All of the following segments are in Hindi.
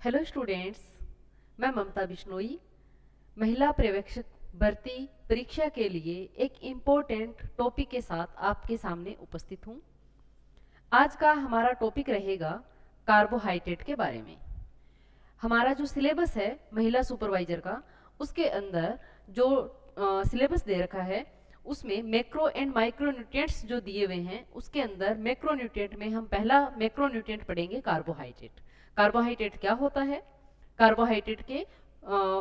हेलो स्टूडेंट्स, मैं ममता बिश्नोई महिला पर्यवेक्षक भर्ती परीक्षा के लिए एक इम्पोर्टेंट टॉपिक के साथ आपके सामने उपस्थित हूँ। आज का हमारा टॉपिक रहेगा कार्बोहाइड्रेट के बारे में। हमारा जो सिलेबस है महिला सुपरवाइजर का, उसके अंदर जो सिलेबस दे रखा है उसमें मैक्रो एंड माइक्रो न्यूट्रिएंट्स जो दिए हुए हैं, उसके अंदर मैक्रो न्यूट्रिएंट में हम पहला मैक्रो न्यूट्रिएंट पढ़ेंगे कार्बोहाइड्रेट। कार्बोहाइड्रेट क्या होता है, कार्बोहाइड्रेट के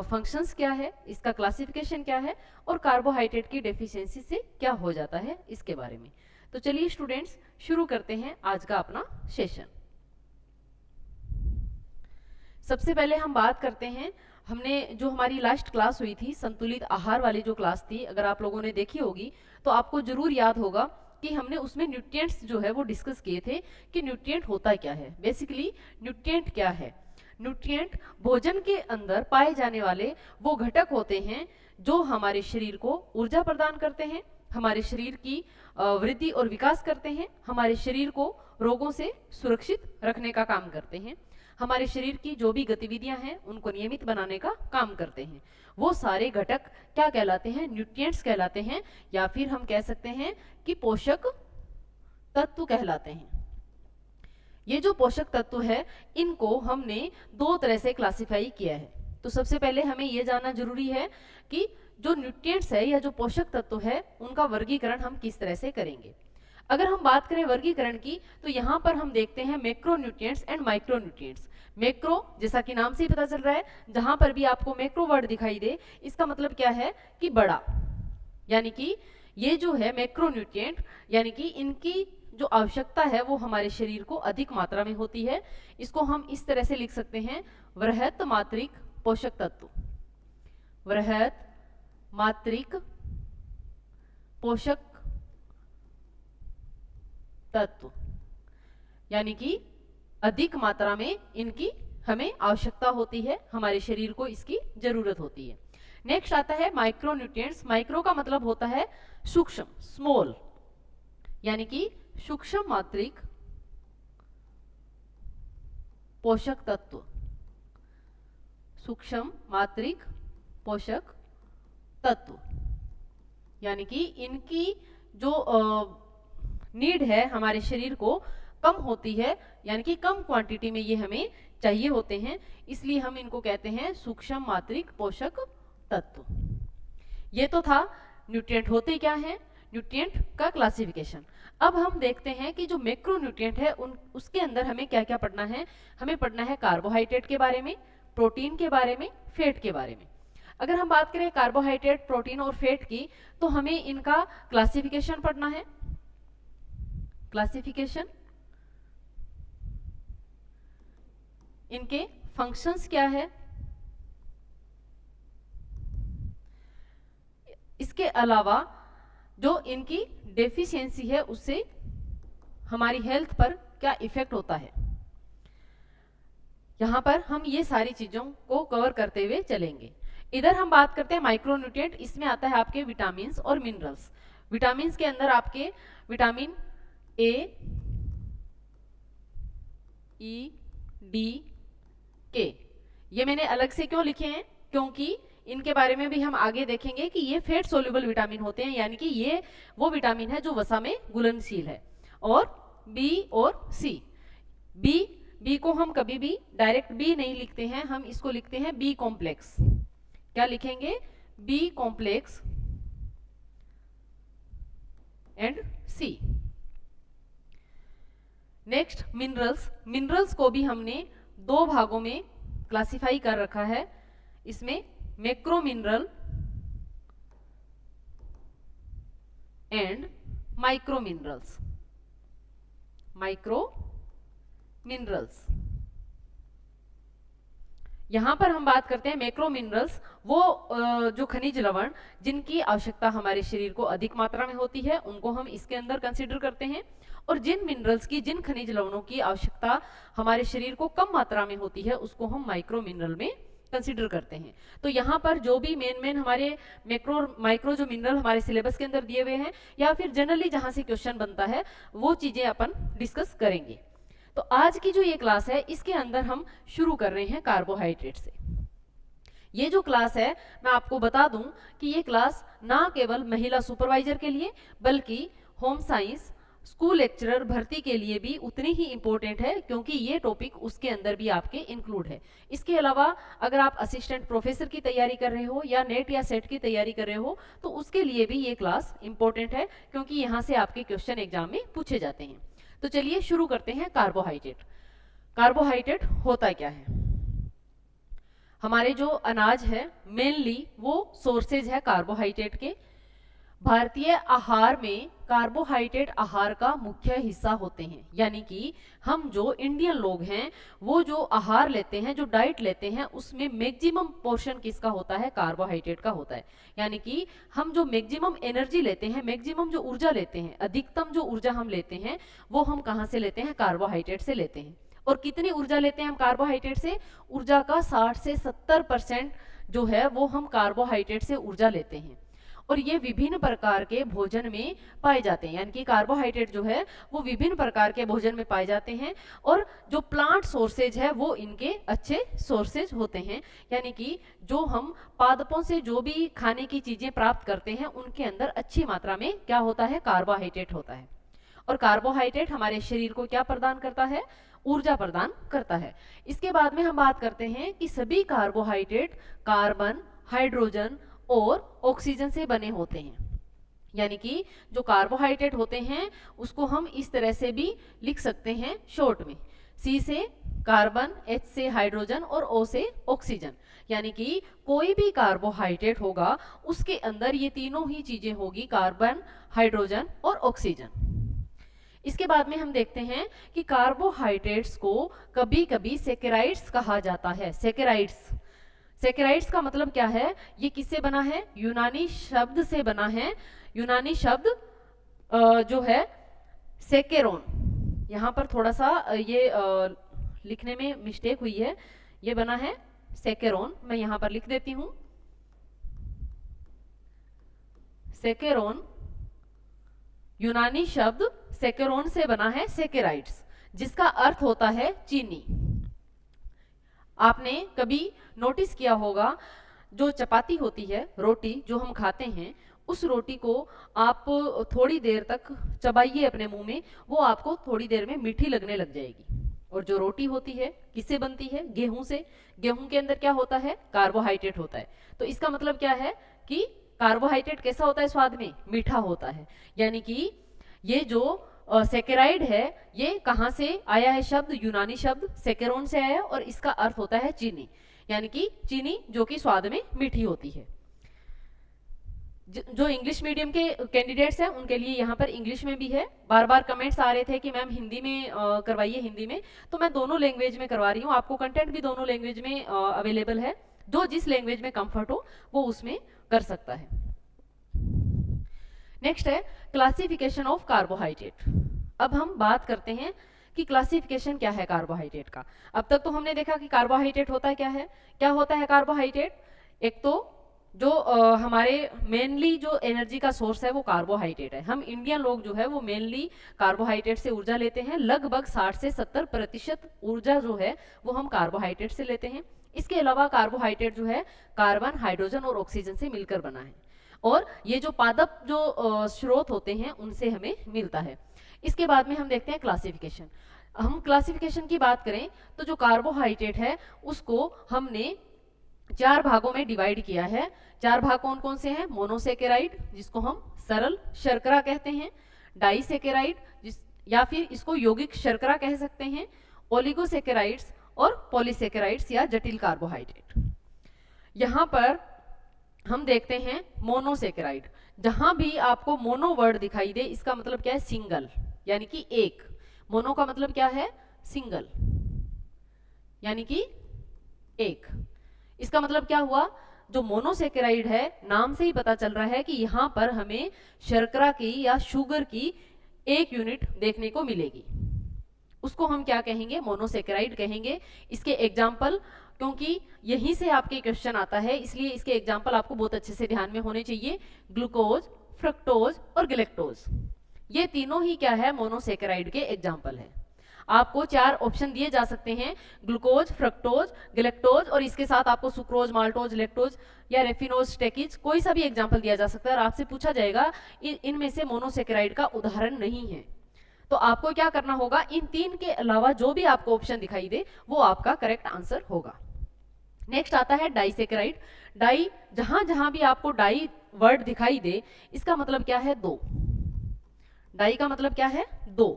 फंक्शंस क्या है, इसका क्लासिफिकेशन क्या है और कार्बोहाइड्रेट की डेफिशिएंसी से क्या हो जाता है, इसके बारे में। तो चलिए स्टूडेंट्स, शुरू करते हैं आज का अपना सेशन। सबसे पहले हम बात करते हैं, हमने जो हमारी लास्ट क्लास हुई थी संतुलित आहार वाली जो क्लास थी, अगर आप लोगों ने देखी होगी तो आपको जरूर याद होगा कि हमने उसमें न्यूट्रिएंट्स जो है वो डिस्कस किए थे कि न्यूट्रिएंट होता क्या है। बेसिकली न्यूट्रिएंट क्या है? न्यूट्रिएंट भोजन के अंदर पाए जाने वाले वो घटक होते हैं जो हमारे शरीर को ऊर्जा प्रदान करते हैं, हमारे शरीर की वृद्धि और विकास करते हैं, हमारे शरीर को रोगों से सुरक्षित रखने का काम करते हैं, हमारे शरीर की जो भी गतिविधियां हैं उनको नियमित बनाने का काम करते हैं। वो सारे घटक क्या कहलाते हैं? न्यूट्रिएंट्स कहलाते हैं, या फिर हम कह सकते हैं कि पोषक तत्व कहलाते हैं। ये जो पोषक तत्व है इनको हमने दो तरह से क्लासिफाई किया है। तो सबसे पहले हमें ये जानना जरूरी है कि जो न्यूट्रिएंट्स है या जो पोषक तत्व है उनका वर्गीकरण हम किस तरह से करेंगे। अगर हम बात करें वर्गीकरण की, तो यहाँ पर हम देखते हैं macro nutrients and micro nutrients. Macro जैसा कि नाम से ही पता चल रहा है, जहां पर भी आपको मैक्रो वर्ड दिखाई दे, इसका मतलब क्या है कि बड़ा, यानी कि ये जो है मैक्रो न्यूट्रिएंट, यानी कि इनकी जो आवश्यकता है वो हमारे शरीर को अधिक मात्रा में होती है। इसको हम इस तरह से लिख सकते हैं, वृहत मात्रिक पोषक तत्व। वृहत मात्रिक पोषक तत्व, यानी कि अधिक मात्रा में इनकी हमें आवश्यकता होती है, हमारे शरीर को इसकी जरूरत होती है। नेक्स्ट आता है माइक्रो न्यूट्रिएंट्स। माइक्रो का मतलब होता है सूक्ष्म, स्मॉल, यानी कि सूक्ष्म मात्रिक पोषक तत्व। सूक्ष्म मात्रिक पोषक तत्व, यानी कि इनकी जो नीड है हमारे शरीर को कम होती है, यानी कि कम क्वांटिटी में ये हमें चाहिए होते हैं, इसलिए हम इनको कहते हैं सूक्ष्म मात्रिक पोषक तत्व। ये तो था न्यूट्रिएंट होते क्या हैं, न्यूट्रिएंट का क्लासिफिकेशन। अब हम देखते हैं कि जो मैक्रो न्यूट्रिएंट है उसके अंदर हमें क्या क्या पढ़ना है। हमें पढ़ना है कार्बोहाइड्रेट के बारे में, प्रोटीन के बारे में, फैट के बारे में। अगर हम बात करें कार्बोहाइड्रेट, प्रोटीन और फैट की, तो हमें इनका क्लासिफिकेशन पढ़ना है। क्लासिफिकेशन, इनके फंक्शंस क्या है, इसके अलावा जो इनकी डेफिशिएंसी है उससे हमारी हेल्थ पर क्या इफेक्ट होता है। यहां पर हम ये सारी चीजों को कवर करते हुए चलेंगे। इधर हम बात करते हैं माइक्रो न्यूट्रिएंट। इसमें आता है आपके विटामिन्स और मिनरल्स। विटामिन्स के अंदर आपके विटामिन ए, ई, डी, के। ये मैंने अलग से क्यों लिखे हैं? क्योंकि इनके बारे में भी हम आगे देखेंगे कि ये फैट सोल्यूबल विटामिन होते हैं, यानी कि ये वो विटामिन है जो वसा में घुलनशील है। और बी और सी। बी को हम कभी भी डायरेक्ट बी नहीं लिखते हैं, हम इसको लिखते हैं बी कॉम्प्लेक्स। क्या लिखेंगे? B complex and C. Next minerals. Minerals को भी हमने दो भागों में क्लासिफाई कर रखा है। इसमें macro mineral and micro minerals. Micro minerals, यहां पर हम बात करते हैं मैक्रो मिनरल्स, वो जो खनिज लवण जिनकी आवश्यकता हमारे शरीर को अधिक मात्रा में होती है उनको हम इसके अंदर कंसीडर करते हैं। और जिन मिनरल्स की, जिन खनिज लवणों की आवश्यकता हमारे शरीर को कम मात्रा में होती है उसको हम माइक्रो मिनरल में कंसीडर करते हैं। तो यहाँ पर जो भी मेन हमारे माइक्रो जो मिनरल हमारे सिलेबस के अंदर दिए हुए हैं, या फिर जनरली जहां से क्वेश्चन बनता है, वो चीजें अपन डिस्कस करेंगे। तो आज की जो ये क्लास है इसके अंदर हम शुरू कर रहे हैं कार्बोहाइड्रेट से। ये जो क्लास है मैं आपको बता दूं कि ये क्लास ना केवल महिला सुपरवाइजर के लिए बल्कि होम साइंस स्कूल लेक्चरर भर्ती के लिए भी उतनी ही इम्पोर्टेंट है, क्योंकि ये टॉपिक उसके अंदर भी आपके इंक्लूड है। इसके अलावा अगर आप असिस्टेंट प्रोफेसर की तैयारी कर रहे हो या नेट या सेट की तैयारी कर रहे हो तो उसके लिए भी ये क्लास इंपॉर्टेंट है, क्योंकि यहाँ से आपके क्वेश्चन एग्जाम में पूछे जाते हैं। तो चलिए शुरू करते हैं। कार्बोहाइड्रेट, कार्बोहाइड्रेट होता क्या है? हमारे जो अनाज है मेनली वो सोर्सेज है कार्बोहाइड्रेट के। भारतीय आहार में कार्बोहाइड्रेट आहार का मुख्य हिस्सा होते हैं, यानी कि हम जो इंडियन लोग हैं वो जो आहार लेते हैं, जो डाइट लेते हैं, उसमें मैक्सिमम पोर्शन किसका होता है? कार्बोहाइड्रेट का होता है। यानी कि हम जो मैक्सिमम एनर्जी लेते हैं, मैक्सिमम जो ऊर्जा लेते हैं, अधिकतम जो ऊर्जा हम लेते हैं वो हम कहाँ से लेते हैं? कार्बोहाइड्रेट से लेते हैं। और कितनी ऊर्जा लेते हैं हम कार्बोहाइड्रेट से? ऊर्जा का 60 से 70% जो है वो हम कार्बोहाइड्रेट से ऊर्जा लेते हैं। और ये विभिन्न प्रकार के भोजन में पाए जाते हैं, यानी कि कार्बोहाइड्रेट जो है वो विभिन्न प्रकार के भोजन में पाए जाते हैं। और जो प्लांट सोर्सेज है वो इनके अच्छे सोर्सेज होते हैं, यानी कि जो हम पादपों से जो भी खाने की चीजें प्राप्त करते हैं उनके अंदर अच्छी मात्रा में क्या होता है? कार्बोहाइड्रेट होता है। और कार्बोहाइड्रेट हमारे शरीर को क्या प्रदान करता है? ऊर्जा प्रदान करता है। इसके बाद में हम बात करते हैं कि सभी कार्बोहाइड्रेट कार्बन, हाइड्रोजन और ऑक्सीजन से बने होते हैं। यानी कि जो कार्बोहाइड्रेट होते हैं उसको हम इस तरह से भी लिख सकते हैं शॉर्ट में, C से कार्बन, H से हाइड्रोजन और O से ऑक्सीजन। यानी कि कोई भी कार्बोहाइड्रेट होगा उसके अंदर ये तीनों ही चीजें होगी, कार्बन, हाइड्रोजन और ऑक्सीजन। इसके बाद में हम देखते हैं कि कार्बोहाइड्रेट्स को कभी कभी सैकेराइड्स कहा जाता है। सैकेराइड्स, सैकेराइड्स का मतलब क्या है? ये किससे बना है? यूनानी शब्द से बना है। यूनानी शब्द जो है सैकेरोन, यहाँ पर थोड़ा सा ये लिखने में मिस्टेक हुई है, ये बना है सैकेरोन। मैं यहाँ पर लिख देती हूँ, सैकेरोन यूनानी शब्द सैकेरोन से बना है सैकेराइड्स, जिसका अर्थ होता है चीनी। आपने कभी नोटिस किया होगा जो चपाती होती है, रोटी जो हम खाते हैं, उस रोटी को आप थोड़ी देर तक चबाइए अपने मुंह में, वो आपको थोड़ी देर में मीठी लगने लग जाएगी। और जो रोटी होती है किससे बनती है? गेहूं से। गेहूं के अंदर क्या होता है? कार्बोहाइड्रेट होता है। तो इसका मतलब क्या है कि कार्बोहाइड्रेट कैसा होता है? स्वाद में मीठा होता है। यानी कि ये जो सैकेराइड है ये कहाँ से आया है? शब्द यूनानी शब्द सैकेरोन से आया और इसका अर्थ होता है चीनी, यानी कि चीनी जो कि स्वाद में मीठी होती है। जो इंग्लिश मीडियम के कैंडिडेट्स हैं उनके लिए यहाँ पर इंग्लिश में भी है। बार बार कमेंट्स आ रहे थे कि मैम हिंदी में करवाइए, हिंदी में, तो मैं दोनों लैंग्वेज में करवा रही हूँ। आपको कंटेंट भी दोनों लैंग्वेज में अवेलेबल है, जो जिस लैंग्वेज में कंफर्ट हो वो उसमें कर सकता है। नेक्स्ट है क्लासिफिकेशन ऑफ कार्बोहाइड्रेट। अब हम बात करते हैं कि क्लासिफिकेशन क्या है कार्बोहाइड्रेट का। अब तक तो हमने देखा कि कार्बोहाइड्रेट होता क्या है, क्या होता है कार्बोहाइड्रेट। एक तो जो हमारे मेनली जो एनर्जी का सोर्स है वो कार्बोहाइड्रेट है। हम इंडियन लोग जो है वो मेनली कार्बोहाइड्रेट से ऊर्जा लेते हैं। लगभग 60 से 70% ऊर्जा जो है वो हम कार्बोहाइड्रेट से लेते हैं। इसके अलावा कार्बोहाइड्रेट जो है कार्बन, हाइड्रोजन और ऑक्सीजन से मिलकर बना है, और ये जो पादप जो स्रोत होते हैं उनसे हमें मिलता है। इसके बाद में हम देखते हैं क्लासिफिकेशन। हम क्लासिफिकेशन की बात करें तो जो कार्बोहाइड्रेट है उसको हमने 4 भागों में डिवाइड किया है। 4 भाग कौन कौन से हैं? मोनोसैकेराइड, जिसको हम सरल शर्करा कहते हैं, डाइसैकेराइड या फिर इसको यौगिक शर्करा कह सकते हैं, ओलिगोसैकेराइड्स और पॉलीसैकेराइड्स या जटिल कार्बोहाइड्रेट। यहाँ पर हम देखते हैं मोनोसैकेराइड। जहां भी आपको मोनो वर्ड दिखाई दे इसका मतलब क्या है? सिंगल, यानी कि एक। मोनो का मतलब क्या है? सिंगल, यानी कि एक। इसका मतलब क्या हुआ? जो मोनोसैकेराइड है नाम से ही पता चल रहा है कि यहाँ पर हमें शर्करा की या शुगर की एक यूनिट देखने को मिलेगी, उसको हम क्या कहेंगे? मोनोसैकेराइड कहेंगे। इसके एग्जाम्पल, क्योंकि यहीं से आपके क्वेश्चन आता है इसलिए इसके एग्जाम्पल आपको बहुत अच्छे से ध्यान में होने चाहिए। ग्लूकोज, फ्रक्टोज और गैलेक्टोज, ये तीनों ही क्या है? मोनोसैकेराइड के एग्जाम्पल है। आपको 4 ऑप्शन दिए जा सकते हैं, ग्लूकोज, फ्रक्टोज, गैलेक्टोज और इसके साथ आपको सुक्रोज, माल्टोज, लैक्टोज या रेफिनोज, स्टेकिज, कोई सा भी एग्जाम्पल दिया जा सकता है और आपसे पूछा जाएगा इनमें से मोनोसेकेराइड का उदाहरण नहीं है। तो आपको क्या करना होगा, इन 3 के अलावा जो भी आपको ऑप्शन दिखाई दे वो आपका करेक्ट आंसर होगा। नेक्स्ट आता है डाइसेकेराइड। डाई, जहां जहां भी आपको डाई वर्ड दिखाई दे, इसका मतलब क्या है, 2। डाई का मतलब क्या है, 2।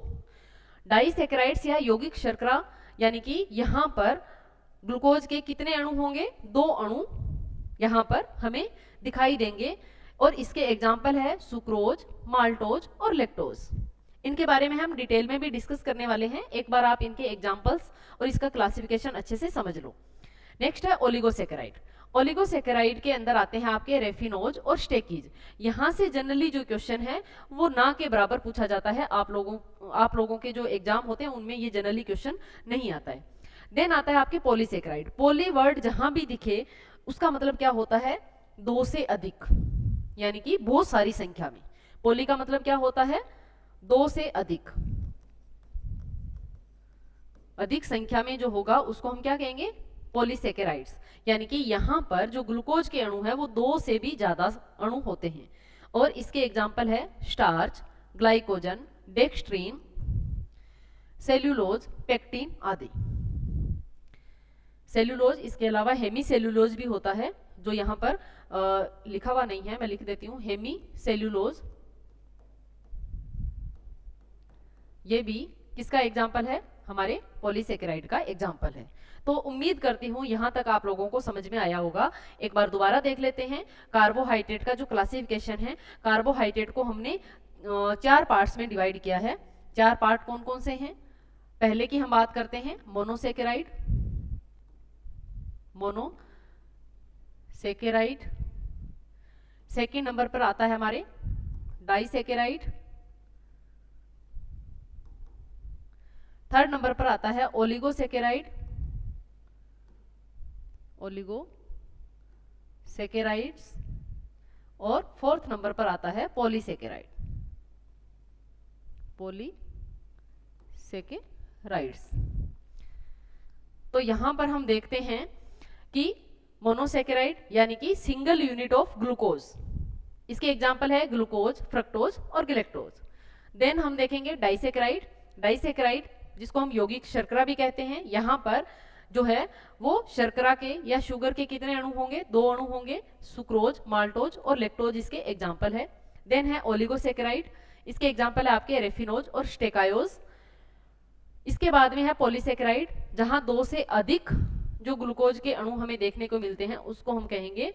डाइसेकेराइड्स या यौगिक शर्करा, यानी कि यहां पर ग्लूकोज के कितने अणु होंगे, 2 अणु यहां पर हमें दिखाई देंगे और इसके एग्जाम्पल है सुक्रोज, माल्टोज और लैक्टोज। इनके बारे में हम डिटेल में भी डिस्कस करने वाले हैं, एक बार आप इनके एग्जाम्पल्स और इसका क्लासिफिकेशन अच्छे से समझ लो। नेक्स्ट है ओलिगोसेकेराइड। ओलिगोसेकेराइड के अंदर आते हैं आपके रेफिनोज और स्टेकीज। यहां से जनरली जो क्वेश्चन है वो ना के बराबर पूछा जाता है, आप लोगों के जो एग्जाम होते हैं उनमें ये जनरली क्वेश्चन नहीं आता है। देन आता है आपके पॉलीसेकेराइड। पॉली वर्ड जहां भी दिखे उसका मतलब क्या होता है, 2 से अधिक, यानी कि बहुत सारी संख्या में। पॉली का मतलब क्या होता है, 2 से अधिक, अधिक संख्या में जो होगा उसको हम क्या कहेंगे, पॉलीसेकेराइड्स। यानी कि यहां पर जो ग्लूकोज के अणु है वो 2 से भी ज्यादा अणु होते हैं और इसके एग्जाम्पल है स्टार्च, ग्लाइकोजन, डेक्स्ट्रीन, सेल्यूलोज, पेक्टिन आदि। सेल्यूलोज, इसके अलावा हेमी सेल्यूलोज भी होता है, जो यहाँ पर लिखा हुआ नहीं है, मैं लिख देती हूँ, हेमी सेल्यूलोज। ये भी किसका एग्जाम्पल है, हमारे पॉलीसेकेराइड का एग्जाम्पल है। तो उम्मीद करती हूँ यहाँ तक आप लोगों को समझ में आया होगा। एक बार दोबारा देख लेते हैं कार्बोहाइड्रेट का जो क्लासिफिकेशन है। कार्बोहाइड्रेट को हमने 4 पार्ट्स में डिवाइड किया है। 4 पार्ट कौन कौन से हैं, पहले की हम बात करते हैं मोनोसेकेराइड, मोनोसेकेराइड। सेकेंड नंबर पर आता है हमारे डाइसेकेराइड। थर्ड नंबर पर आता है ओलिगोसेकेराइड, ओलिगोसेकेराइड्स। और फोर्थ नंबर पर आता है पॉलीसेकेराइड, पॉलीसेकेराइड्स। तो यहां पर हम देखते हैं कि मोनोसेकेराइड यानी कि सिंगल यूनिट ऑफ ग्लूकोज, इसके एग्जाम्पल है ग्लूकोज, फ्रक्टोज और गैलेक्टोज। देन हम देखेंगे डाइसेकेराइड। डाइसेकेराइड जिसको हम यौगिक शर्करा भी कहते हैं, यहां पर जो है वो शर्करा के या शुगर के कितने अणु होंगे, 2 अणु होंगे, सुक्रोज, माल्टोज और लैक्टोज इसके एग्जाम्पल है। देन है ओलिगोसेकेराइड, इसके एग्जाम्पल है आपके रेफिनोज और स्टेकायोज। इसके बाद में है पॉलीसेकेराइड, जहां 2 से अधिक जो ग्लूकोज के अणु हमें देखने को मिलते हैं उसको हम कहेंगे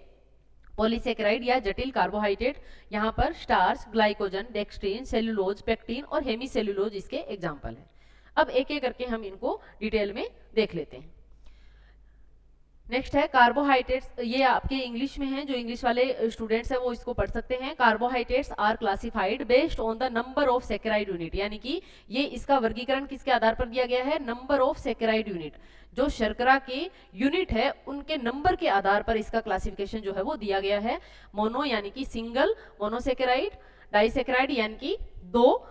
पॉलीसेकेराइड या जटिल कार्बोहाइड्रेट। यहाँ पर स्टार्च, ग्लाइकोजन, डेक्स्ट्रीन, सेल्यूलोज, पेक्टिन और हेमी सेल्यूलोज इसके एग्जाम्पल है। अब एक एक करके हम इनको डिटेल में देख लेते हैं। नेक्स्ट है कार्बोहाइड्रेट्स, ये आपके इंग्लिश में है, जो इंग्लिश वाले स्टूडेंट्स हैं वो इसको पढ़ सकते हैं। Carbohydrates are classified based on the number of saccharide unit, यानी कि ये इसका वर्गीकरण किसके आधार पर दिया गया है, नंबर ऑफ सेकेराइड यूनिट। जो शर्करा के यूनिट है उनके नंबर के आधार पर इसका क्लासिफिकेशन जो है वो दिया गया है। मोनो यानी कि सिंगल मोनोसेकेराइड, डाइसेकेराइड यानी कि 2,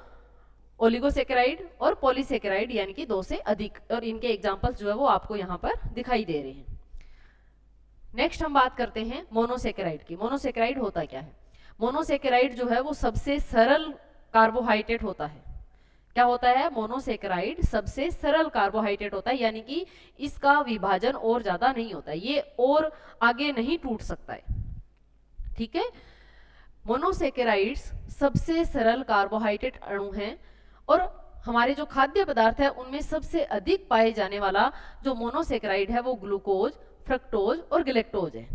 ओलिगोसेकेराइड और पॉलीसेकेराइड यानी कि 2 से अधिक, और इनके एग्जाम्पल्स जो है वो आपको यहाँ पर दिखाई दे रहे हैं। नेक्स्ट हम बात करते हैं मोनोसेकेराइड की। मोनोसेकेराइड होता क्या है, मोनोसेकेराइड जो है वो सबसे सरल कार्बोहाइड्रेट होता है। क्या होता है, मोनोसेकेराइड सबसे सरल कार्बोहाइड्रेट होता है, यानी कि इसका विभाजन और ज्यादा नहीं होता है, ये और आगे नहीं टूट सकता है। ठीक है, मोनोसेकेराइड्स सबसे सरल कार्बोहाइड्रेट अणु हैं और हमारे जो खाद्य पदार्थ है उनमें सबसे अधिक पाए जाने वाला जो मोनोसेकेराइड है वो ग्लूकोज, फ्रक्टोज और गैलेक्टोज है।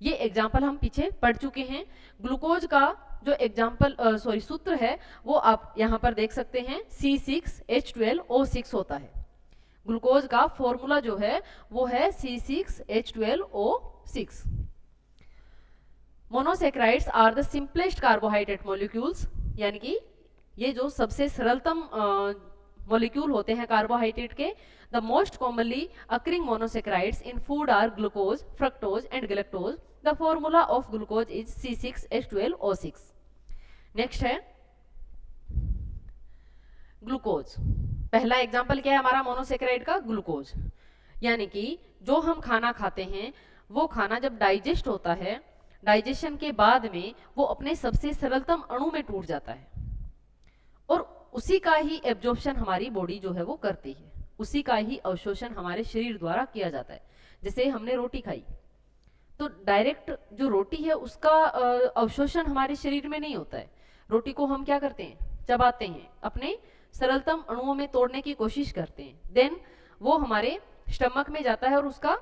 ये एग्जाम्पल हम पीछे पढ़ चुके हैं। ग्लूकोज का जो एग्जाम्पल सूत्र है वो आप यहाँ पर देख सकते हैं, C6H12O6 होता है। ग्लूकोज का फॉर्मूला जो है वो है C6H12O6। Monosaccharides are the simplest carbohydrate molecules, यानी कि ये जो सबसे सरलतम मॉलिक्यूल होते हैं कार्बोहाइड्रेट के। The most commonly occurring monosaccharides in food are glucose, fructose and galactose. The formula of glucose is C6H12O6। Next है ग्लूकोज, पहला एग्जाम्पल क्या है हमारा मोनोसेकेराइड का, ग्लूकोज। यानी कि जो हम खाना खाते हैं वो खाना जब डाइजेस्ट होता है, डाइजेशन के बाद में वो अपने सबसे सरलतम अणु में टूट जाता है और उसी का ही एब्जॉर्प्शन हमारी बॉडी जो है वो करती है, उसी का ही अवशोषण हमारे शरीर द्वारा किया जाता है। जैसे हमने रोटी खाई तो डायरेक्ट जो रोटी है उसका अवशोषण हमारे शरीर में नहीं होता है। रोटी को हम क्या करते हैं, चबाते हैं, अपने सरलतम अणुओं में तोड़ने की कोशिश करते हैं, देन वो हमारे स्टमक में जाता है और उसका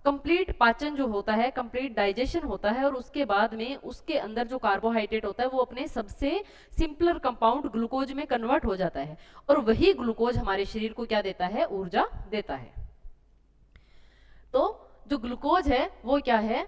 कंप्लीट पाचन जो होता है, कंप्लीट डाइजेशन होता है और उसके बाद में उसके अंदर जो कार्बोहाइड्रेट होता है वो अपने सबसे सिंपलर कंपाउंड ग्लूकोज में कन्वर्ट हो जाता है और वही ग्लूकोज हमारे शरीर को क्या देता है, ऊर्जा देता है। तो जो ग्लूकोज है वो क्या है,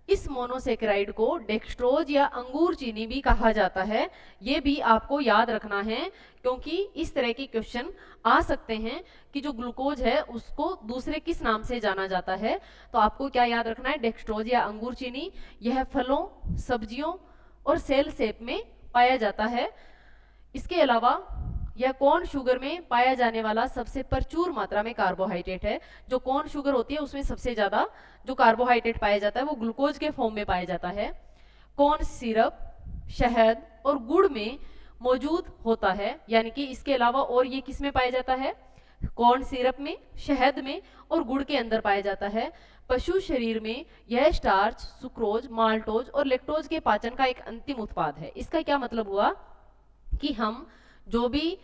इस मोनोसेकेराइड को डेक्सट्रोज या अंगूर चीनी भी कहा जाता है। ये भी आपको याद रखना है क्योंकि इस तरह के क्वेश्चन आ सकते हैं कि जो ग्लूकोज है उसको दूसरे किस नाम से जाना जाता है। तो आपको क्या याद रखना है, डेक्सट्रोज या अंगूर चीनी यह फलों, सब्जियों और सेल शेप में पाया जाता है। इसके अलावा यह कॉर्न शुगर में पाया जाने वाला सबसे प्रचुर मात्रा में कार्बोहाइड्रेट है। जो कॉर्न शुगर होती है उसमें सबसे ज्यादा जो कार्बोहाइड्रेट पाया जाता है वो ग्लूकोज के फॉर्म में पाया जाता है। कॉर्न सिरप, शहद और गुड़ में मौजूद होता है। यानी कि इसके अलावा और ये किस में पाया जाता है, कॉर्न सिरप में, शहद में और गुड़ के अंदर पाया जाता है। पशु शरीर में यह स्टार्च, सुक्रोज, माल्टोज और लेक्टोज के पाचन का एक अंतिम उत्पाद है। इसका क्या मतलब हुआ कि हम जो भी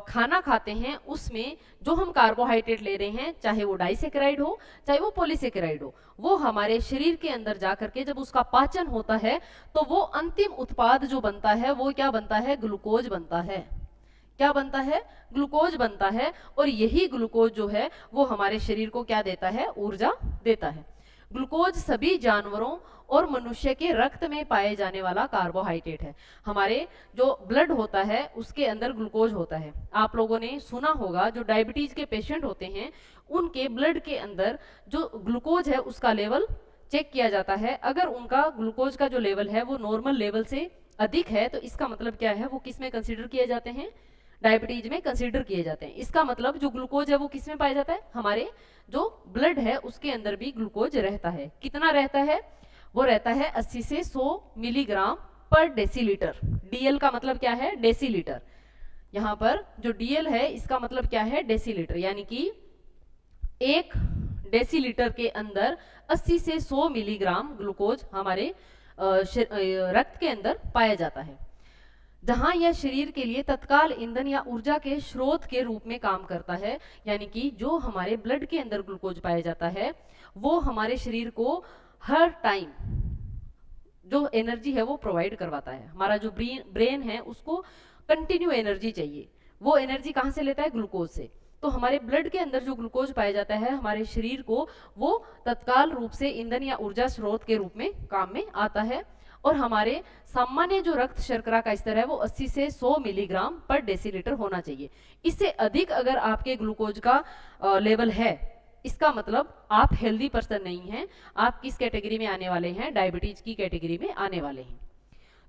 खाना खाते हैं उसमें जो हम कार्बोहाइड्रेट ले रहे हैं, चाहे वो डाइसेकेराइड हो चाहे वो पॉलीसेकेराइड हो, वो हमारे शरीर के अंदर जा करके जब उसका पाचन होता है तो वो अंतिम उत्पाद जो बनता है वो क्या बनता है, ग्लूकोज बनता है। क्या बनता है, ग्लूकोज बनता है। और यही ग्लूकोज जो है वो हमारे शरीर को क्या देता है, ऊर्जा देता है। ग्लूकोज सभी जानवरों और मनुष्य के रक्त में पाए जाने वाला कार्बोहाइड्रेट है। हमारे जो ब्लड होता है उसके अंदर ग्लूकोज होता है। आप लोगों ने सुना होगा जो डायबिटीज के पेशेंट होते हैं उनके ब्लड के अंदर जो ग्लूकोज है उसका लेवल चेक किया जाता है। अगर उनका ग्लूकोज का जो लेवल है वो नॉर्मल लेवल से अधिक है तो इसका मतलब क्या है, वो किस में कंसिडर किए जाते हैं, डायबिटीज में कंसीडर किए जाते हैं। इसका मतलब जो ग्लूकोज है वो किस में पाया जाता है, हमारे जो ब्लड है उसके अंदर भी ग्लूकोज रहता है। कितना रहता है, वो रहता है 80 से 100 मिलीग्राम पर डेसीलीटर। डीएल का मतलब क्या है, डेसीलीटर। यहाँ पर जो डीएल है इसका मतलब क्या है, डेसीलीटर। यानी कि एक डेसीलीटर के अंदर 80 से 100 मिलीग्राम ग्लूकोज हमारे रक्त के अंदर पाया जाता है। जहां यह शरीर के लिए तत्काल ईंधन या ऊर्जा के स्रोत के रूप में काम करता है। यानी कि जो हमारे ब्लड के अंदर ग्लूकोज पाया जाता है वो हमारे शरीर को हर टाइम जो एनर्जी है वो प्रोवाइड करवाता है। हमारा जो ब्रेन है उसको कंटिन्यू एनर्जी चाहिए, वो एनर्जी कहाँ से लेता है, ग्लूकोज से। तो हमारे ब्लड के अंदर जो ग्लूकोज पाया जाता है हमारे शरीर को वो तत्काल रूप से ईंधन या ऊर्जा स्रोत के रूप में काम में आता है। और हमारे सामान्य जो रक्त शर्करा का स्तर है वो 80 से 100 मिलीग्राम पर डेसीलीटर होना चाहिए। इससे अधिक अगर आपके ग्लूकोज का लेवल है इसका मतलब आप हेल्दी पर्सन नहीं हैं, आप किस कैटेगरी में आने वाले हैं, डायबिटीज की कैटेगरी में आने वाले हैं।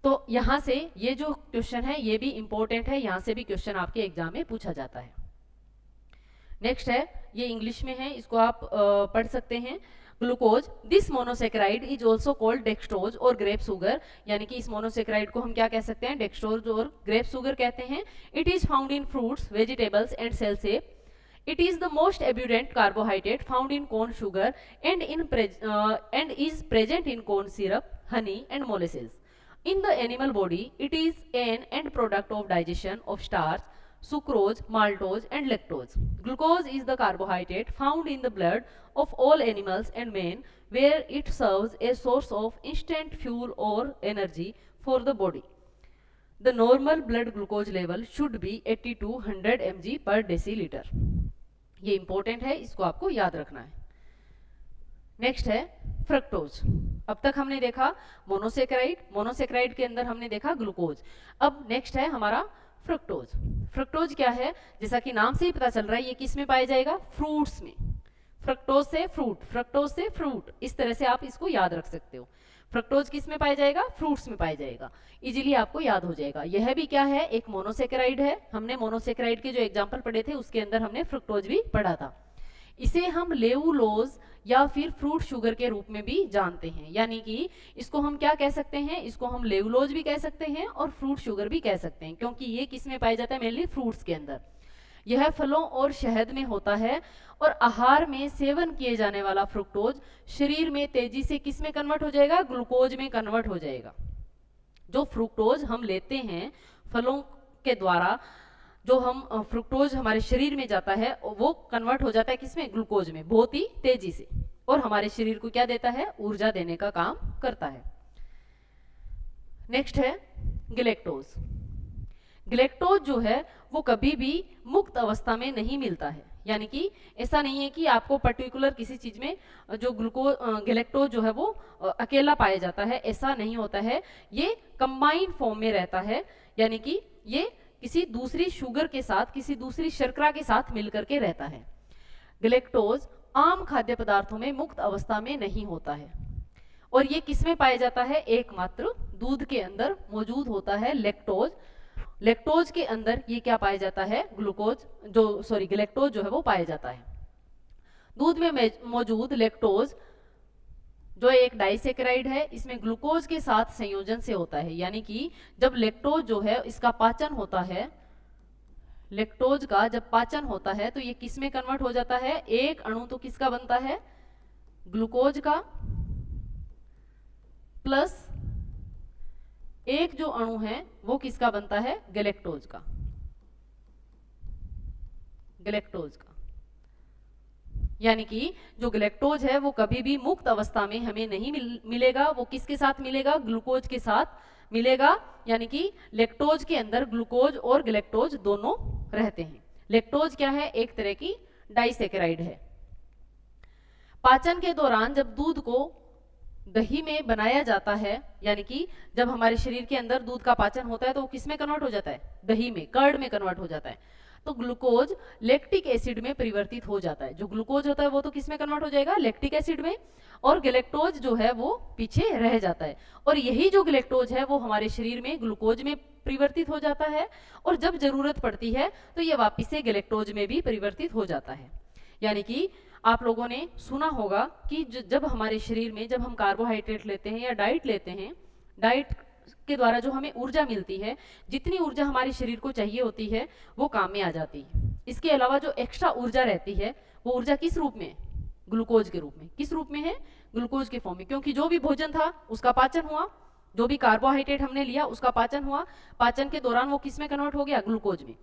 तो यहाँ से ये जो क्वेश्चन है ये भी इंपॉर्टेंट है, यहाँ से भी क्वेश्चन आपके एग्जाम में पूछा जाता है। नेक्स्ट है, ये इंग्लिश में है, इसको आप पढ़ सकते हैं। Glucose, this monosaccharide is also called dextrose और ग्रेप सुगर। यानी कि इस मोनोसेकेराइड को हम क्या कह सकते हैं, डेक्सट्रोज और ग्रेप सुगर कहते हैं। It is found in fruits, vegetables and cell sap. It is the most abundant carbohydrate found in corn sugar and is present in corn syrup, honey and molasses. In the animal body, it is an end product of digestion of starch, sucrose, maltose and lactose. Glucose is the carbohydrate found in the blood of all animals and men, where it serves a source of instant fuel or energy for the body. The normal blood glucose level should be 80 to 100 mg per deciliter. ये इंपॉर्टेंट है, इसको आपको याद रखना है। नेक्स्ट है फ्रक्टोज। अब तक हमने देखा मोनोसेकेराइड, मोनोसेकेराइड के अंदर हमने देखा ग्लूकोज। अब नेक्स्ट है हमारा फ्रक्टोज। फ्रक्टोज क्या है, जैसा कि नाम से ही पता चल रहा है ये किस में पाया जाएगा, फ्रूट्स में। फ्रक्टोज से फ्रूट, फ्रक्टोज से फ्रूट, इस तरह से आप इसको याद रख सकते हो। फ्रक्टोज किस में पाया जाएगा? फ्रूट्स में पाया जाएगा। इजीली आपको याद हो जाएगा। यह भी क्या है? एक मोनोसेकेराइड है। हमने मोनोसेकेराइड के जो एग्जांपल पढ़े थे उसके अंदर हमने फ्रक्टोज भी पढ़ा था। इसे हम लेवुलोज या फिर फ्रूट शुगर के रूप में भी जानते हैं, यानी कि इसको हम क्या कह सकते हैं? इसको हम लेवुलोज भी कह सकते हैं और फ्रूट शुगर भी कह सकते हैं, क्योंकि ये किस में पाया जाता है? मेनली फ्रूट्स के अंदर। यह फलों और शहद में होता है और आहार में सेवन किए जाने वाला फ्रुक्टोज शरीर में तेजी से किस में कन्वर्ट हो जाएगा? ग्लूकोज में कन्वर्ट हो जाएगा। जो फ्रुक्टोज हम लेते हैं फलों के द्वारा, जो हम फ्रुक्टोज हमारे शरीर में जाता है वो कन्वर्ट हो जाता है किसमें? ग्लूकोज में, बहुत ही तेजी से, और हमारे शरीर को क्या देता है? ऊर्जा देने का काम करता है। नेक्स्ट है ग्लेक्टोज। ग्लेक्टोज जो है वो कभी भी मुक्त अवस्था में नहीं मिलता है, यानी कि ऐसा नहीं है कि आपको पर्टिकुलर किसी चीज में जो ग्लेक्टोज जो है वो अकेला पाया जाता है, ऐसा नहीं होता है। ये कंबाइंड फॉर्म में रहता है, यानी कि ये किसी दूसरी शुगर के साथ, किसी दूसरी शर्करा के साथ मिलकर के रहता है। ग्लेक्टोज आम खाद्य पदार्थों में मुक्त अवस्था में नहीं होता है और ये किसमें पाया जाता है? एकमात्र दूध के अंदर मौजूद होता है लैक्टोज। लैक्टोज के अंदर ये क्या पाया जाता है? ग्लेक्टोज जो है वो पाया जाता है। दूध में मौजूद लैक्टोज जो एक डाइसेकेराइड है, इसमें ग्लूकोज के साथ संयोजन से होता है, यानी कि जब लैक्टोज जो है इसका पाचन होता है, लैक्टोज का जब पाचन होता है तो ये किस में कन्वर्ट हो जाता है? एक अणु तो किसका बनता है? ग्लूकोज का, प्लस एक जो अणु है वो किसका बनता है? गैलेक्टोज का। गैलेक्टोज का, यानी कि जो ग्लेक्टोज है वो कभी भी मुक्त अवस्था में हमें नहीं मिलेगा। वो किसके साथ मिलेगा? ग्लूकोज के साथ मिलेगा, यानी कि लैक्टोज के अंदर ग्लूकोज और ग्लेक्टोज दोनों रहते हैं। लैक्टोज क्या है? एक तरह की डाइसेकेराइड है। पाचन के दौरान जब दूध को दही में बनाया जाता है, यानी कि जब हमारे शरीर के अंदर दूध का पाचन होता है तो वो किस में कन्वर्ट हो जाता है? दही में, कर्ड में कन्वर्ट हो जाता है। तो ग्लूकोज लैक्टिक एसिड में परिवर्तित हो जाता है। जो ग्लूकोज होता है वो तो किस में कन्वर्ट हो जाएगा? लैक्टिक एसिड में, और ग्लेक्टोज जो है वो पीछे रह जाता है। और यही जो ग्लेक्टोज है वो हमारे शरीर में ग्लूकोज में परिवर्तित हो जाता है और जब जरूरत पड़ती है तो ये वापिस से ग्लेक्टोज में भी परिवर्तित हो जाता है। यानी कि आप लोगों ने सुना होगा कि जब हमारे शरीर में जब हम कार्बोहाइड्रेट लेते हैं या डाइट लेते हैं, डाइट के द्वारा जो हमें ऊर्जा मिलती है, जितनी ऊर्जा हमारे शरीर को चाहिए होती है वो काम में आ जाती है। इसके अलावा जो एक्स्ट्रा ऊर्जा रहती है वो ऊर्जा किस रूप में? ग्लूकोज के रूप में। किस रूप में है? ग्लूकोज के फॉर्म में, क्योंकि जो भी भोजन था उसका पाचन हुआ, जो भी कार्बोहाइड्रेट हमने लिया उसका पाचन हुआ, पाचन के दौरान वो किस में कन्वर्ट हो गया? ग्लूकोज में।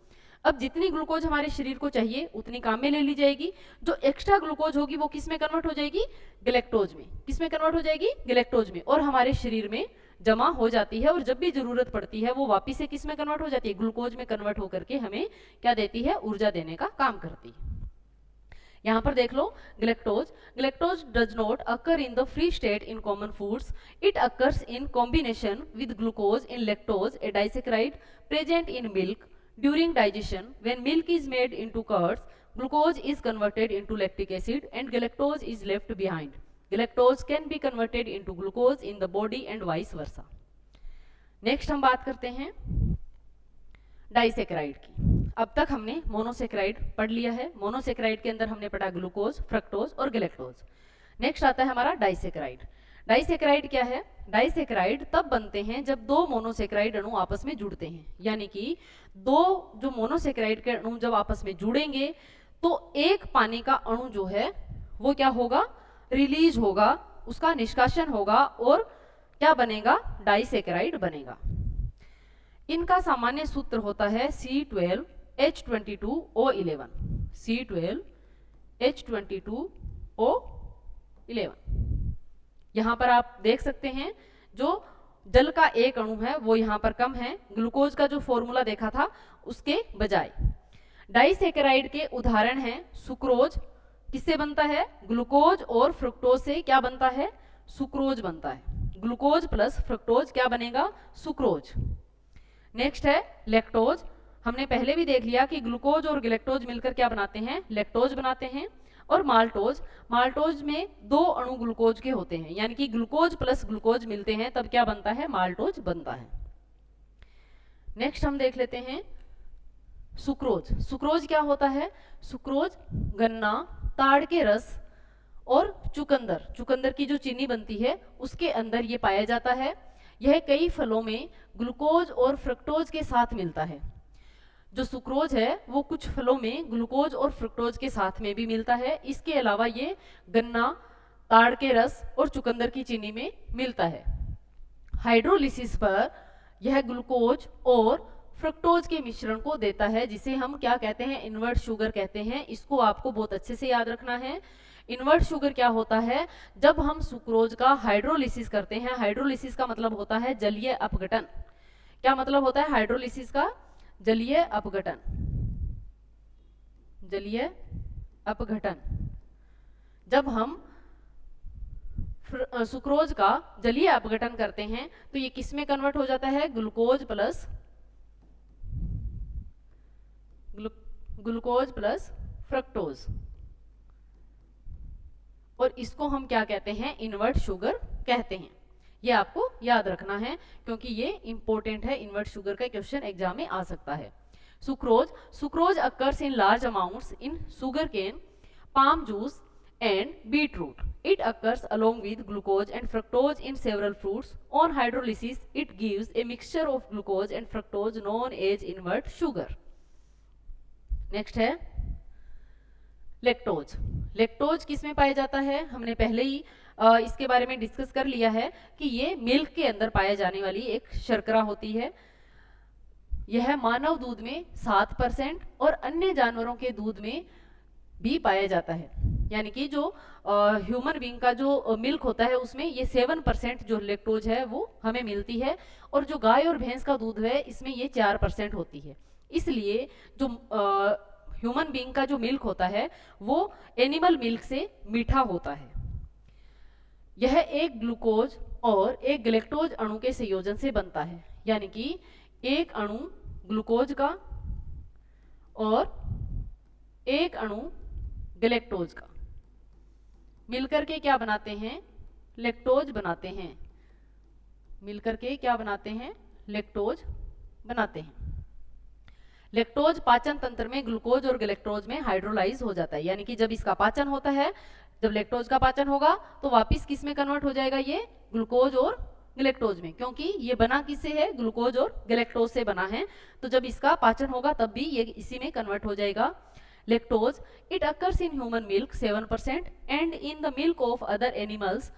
अब जितनी ग्लूकोज हमारे शरीर को चाहिए उतनी काम में ले ली जाएगी। जो एक्स्ट्रा ग्लूकोज होगी वो किस में कन्वर्ट हो जाएगी? ग्लेक्टोज में। किस में कन्वर्ट हो जाएगी? ग्लेक्टोज में, और हमारे शरीर में जमा हो जाती है और जब भी जरूरत पड़ती है वो वापिस से किस में कन्वर्ट हो जाती है? ग्लूकोज में कन्वर्ट होकर के हमें क्या देती है? ऊर्जा देने का काम करती है। यहाँ पर देख लो, galactose does not occur in the free state in common foods, it occurs in combination with glucose in lactose, a disaccharide present in milk. During digestion, when milk is made into curds, glucose is converted into lactic acid and galactose is left behind. Galactose can be converted into glucose in the body and vice versa. Next हम बात करते हैं डाइसेकेराइड की। अब तक हमने मोनोसेकेराइड पढ़ लिया है। मोनोसेकेराइड के अंदर हमने पढ़ा ग्लूकोज, फ्रक्टोज और गैलेक्टोज। नेक्स्ट आता है हमारा डाइसेकेराइड। डाइसेकेराइड क्या है? डाइसेकेराइड तब बनते हैं जब दो मोनोसेकेराइड अणु आपस में जुड़ते हैं, यानी कि दो जो मोनोसेकेराइड के अणु जब आपस में जुड़ेंगे तो एक पानी का अणु जो है वो क्या होगा? रिलीज होगा, उसका निष्कासन होगा और क्या बनेगा? डाइसेकेराइड बनेगा। इनका सामान्य सूत्र होता है C12H22O11। C12H22O11। यहां पर आप देख सकते हैं जो जल का एक अणु है वो यहां पर कम है, ग्लूकोज का जो फॉर्मूला देखा था उसके बजाय। डाइसेकेराइड के उदाहरण हैं सुक्रोज। किससे बनता है? ग्लूकोज और फ्रुक्टोज से क्या बनता है? सुक्रोज बनता है। ग्लूकोज प्लस फ्रुक्टोज क्या बनेगा? सुक्रोज। नेक्स्ट है लैक्टोज। हमने पहले भी देख लिया कि ग्लूकोज और गैलेक्टोज मिलकर क्या बनाते हैं? लैक्टोज बनाते हैं। और माल्टोज, माल्टोज में 2 अणु ग्लूकोज के होते हैं, यानी कि ग्लूकोज प्लस ग्लूकोज मिलते हैं तब क्या बनता है, माल्टोज बनता है। नेक्स्ट हम देख लेते हैं सुक्रोज। सुक्रोज क्या होता है, सुक्रोज गन्ना, ताड़ के रस और चुकंदर, चुकंदर की जो चीनी बनती है उसके अंदर ये पाया जाता है। यह कई फलों में ग्लूकोज और फ्रक्टोज के साथ मिलता है। जो सुक्रोज है वो कुछ फलों में ग्लूकोज और फ्रक्टोज के साथ में भी मिलता है। इसके अलावा ये गन्ना, ताड़ के रस और चुकंदर की चीनी में मिलता है। हाइड्रोलिसिस पर यह ग्लूकोज और फ्रक्टोज के मिश्रण को देता है, जिसे हम क्या कहते हैं, इन्वर्ट शुगर कहते हैं। इसको आपको बहुत अच्छे से याद रखना है। इन्वर्ट शुगर क्या होता है, जब हम सुक्रोज का हाइड्रोलिसिस करते हैं, हाइड्रोलिसिस का मतलब होता है जलीय अपघटन। क्या मतलब होता है हाइड्रोलिसिस का, जलीय अपघटन, जलीय अपघटन। जब हम सुक्रोज का जलीय अपघटन करते हैं तो ये किस में कन्वर्ट हो जाता है, ग्लूकोज प्लस फ्रक्टोज, और इसको हम क्या कहते हैं, इन्वर्ट शुगर कहते हैं। ये आपको याद रखना है क्योंकि ये इंपॉर्टेंट है, इन्वर्ट शुगर का क्वेश्चन एग्जाम में आ सकता है। Sucrose, sucrose occurs in large amounts in sugarcane, palm juice and beetroot. It occurs along with glucose and fructose in several fruits. On hydrolysis, it gives a mixture of glucose and fructose known as invert sugar. Next है लेक्टोज। लेक्टोज किस में पाया जाता है, हमने पहले ही इसके बारे में डिस्कस कर लिया है कि ये मिल्क के अंदर पाए जाने वाली एक शर्करा होती है। यह मानव दूध में 7% और अन्य जानवरों के दूध में भी पाया जाता है। यानी कि जो ह्यूमन बीइंग का जो मिल्क होता है उसमें ये 7% जो लेक्टोज है वो हमें मिलती है, और जो गाय और भैंस का दूध है इसमें ये 4% होती है। इसलिए जो ह्यूमन बीइंग का जो मिल्क होता है वो एनिमल मिल्क से मीठा होता है। यह एक ग्लूकोज और एक गैलेक्टोज अणु के संयोजन से बनता है, यानी कि एक अणु ग्लूकोज का और एक अणु गैलेक्टोज का मिलकर के क्या बनाते हैं, लेक्टोज बनाते हैं। मिलकर के क्या बनाते हैं, लेक्टोज बनाते हैं। लेक्टोज पाचन तंत्र में ग्लूकोज और गैलेक्टोज में हाइड्रोलाइज हो जाता है, यानी कि जब इसका पाचन होता है, जब लेक्टोज का पाचन होगा तो वापिस किस में कन्वर्ट हो जाएगा, ये ग्लूकोज और गैलेक्टोज में, क्योंकि ये बना किससे है, ग्लूकोज और गैलेक्टोज से बना है। तो जब इसका पाचन होगा तब भी ये इसी में कन्वर्ट हो जाएगा। Lactose, it occurs in human milk 7% and in the milk of other animals,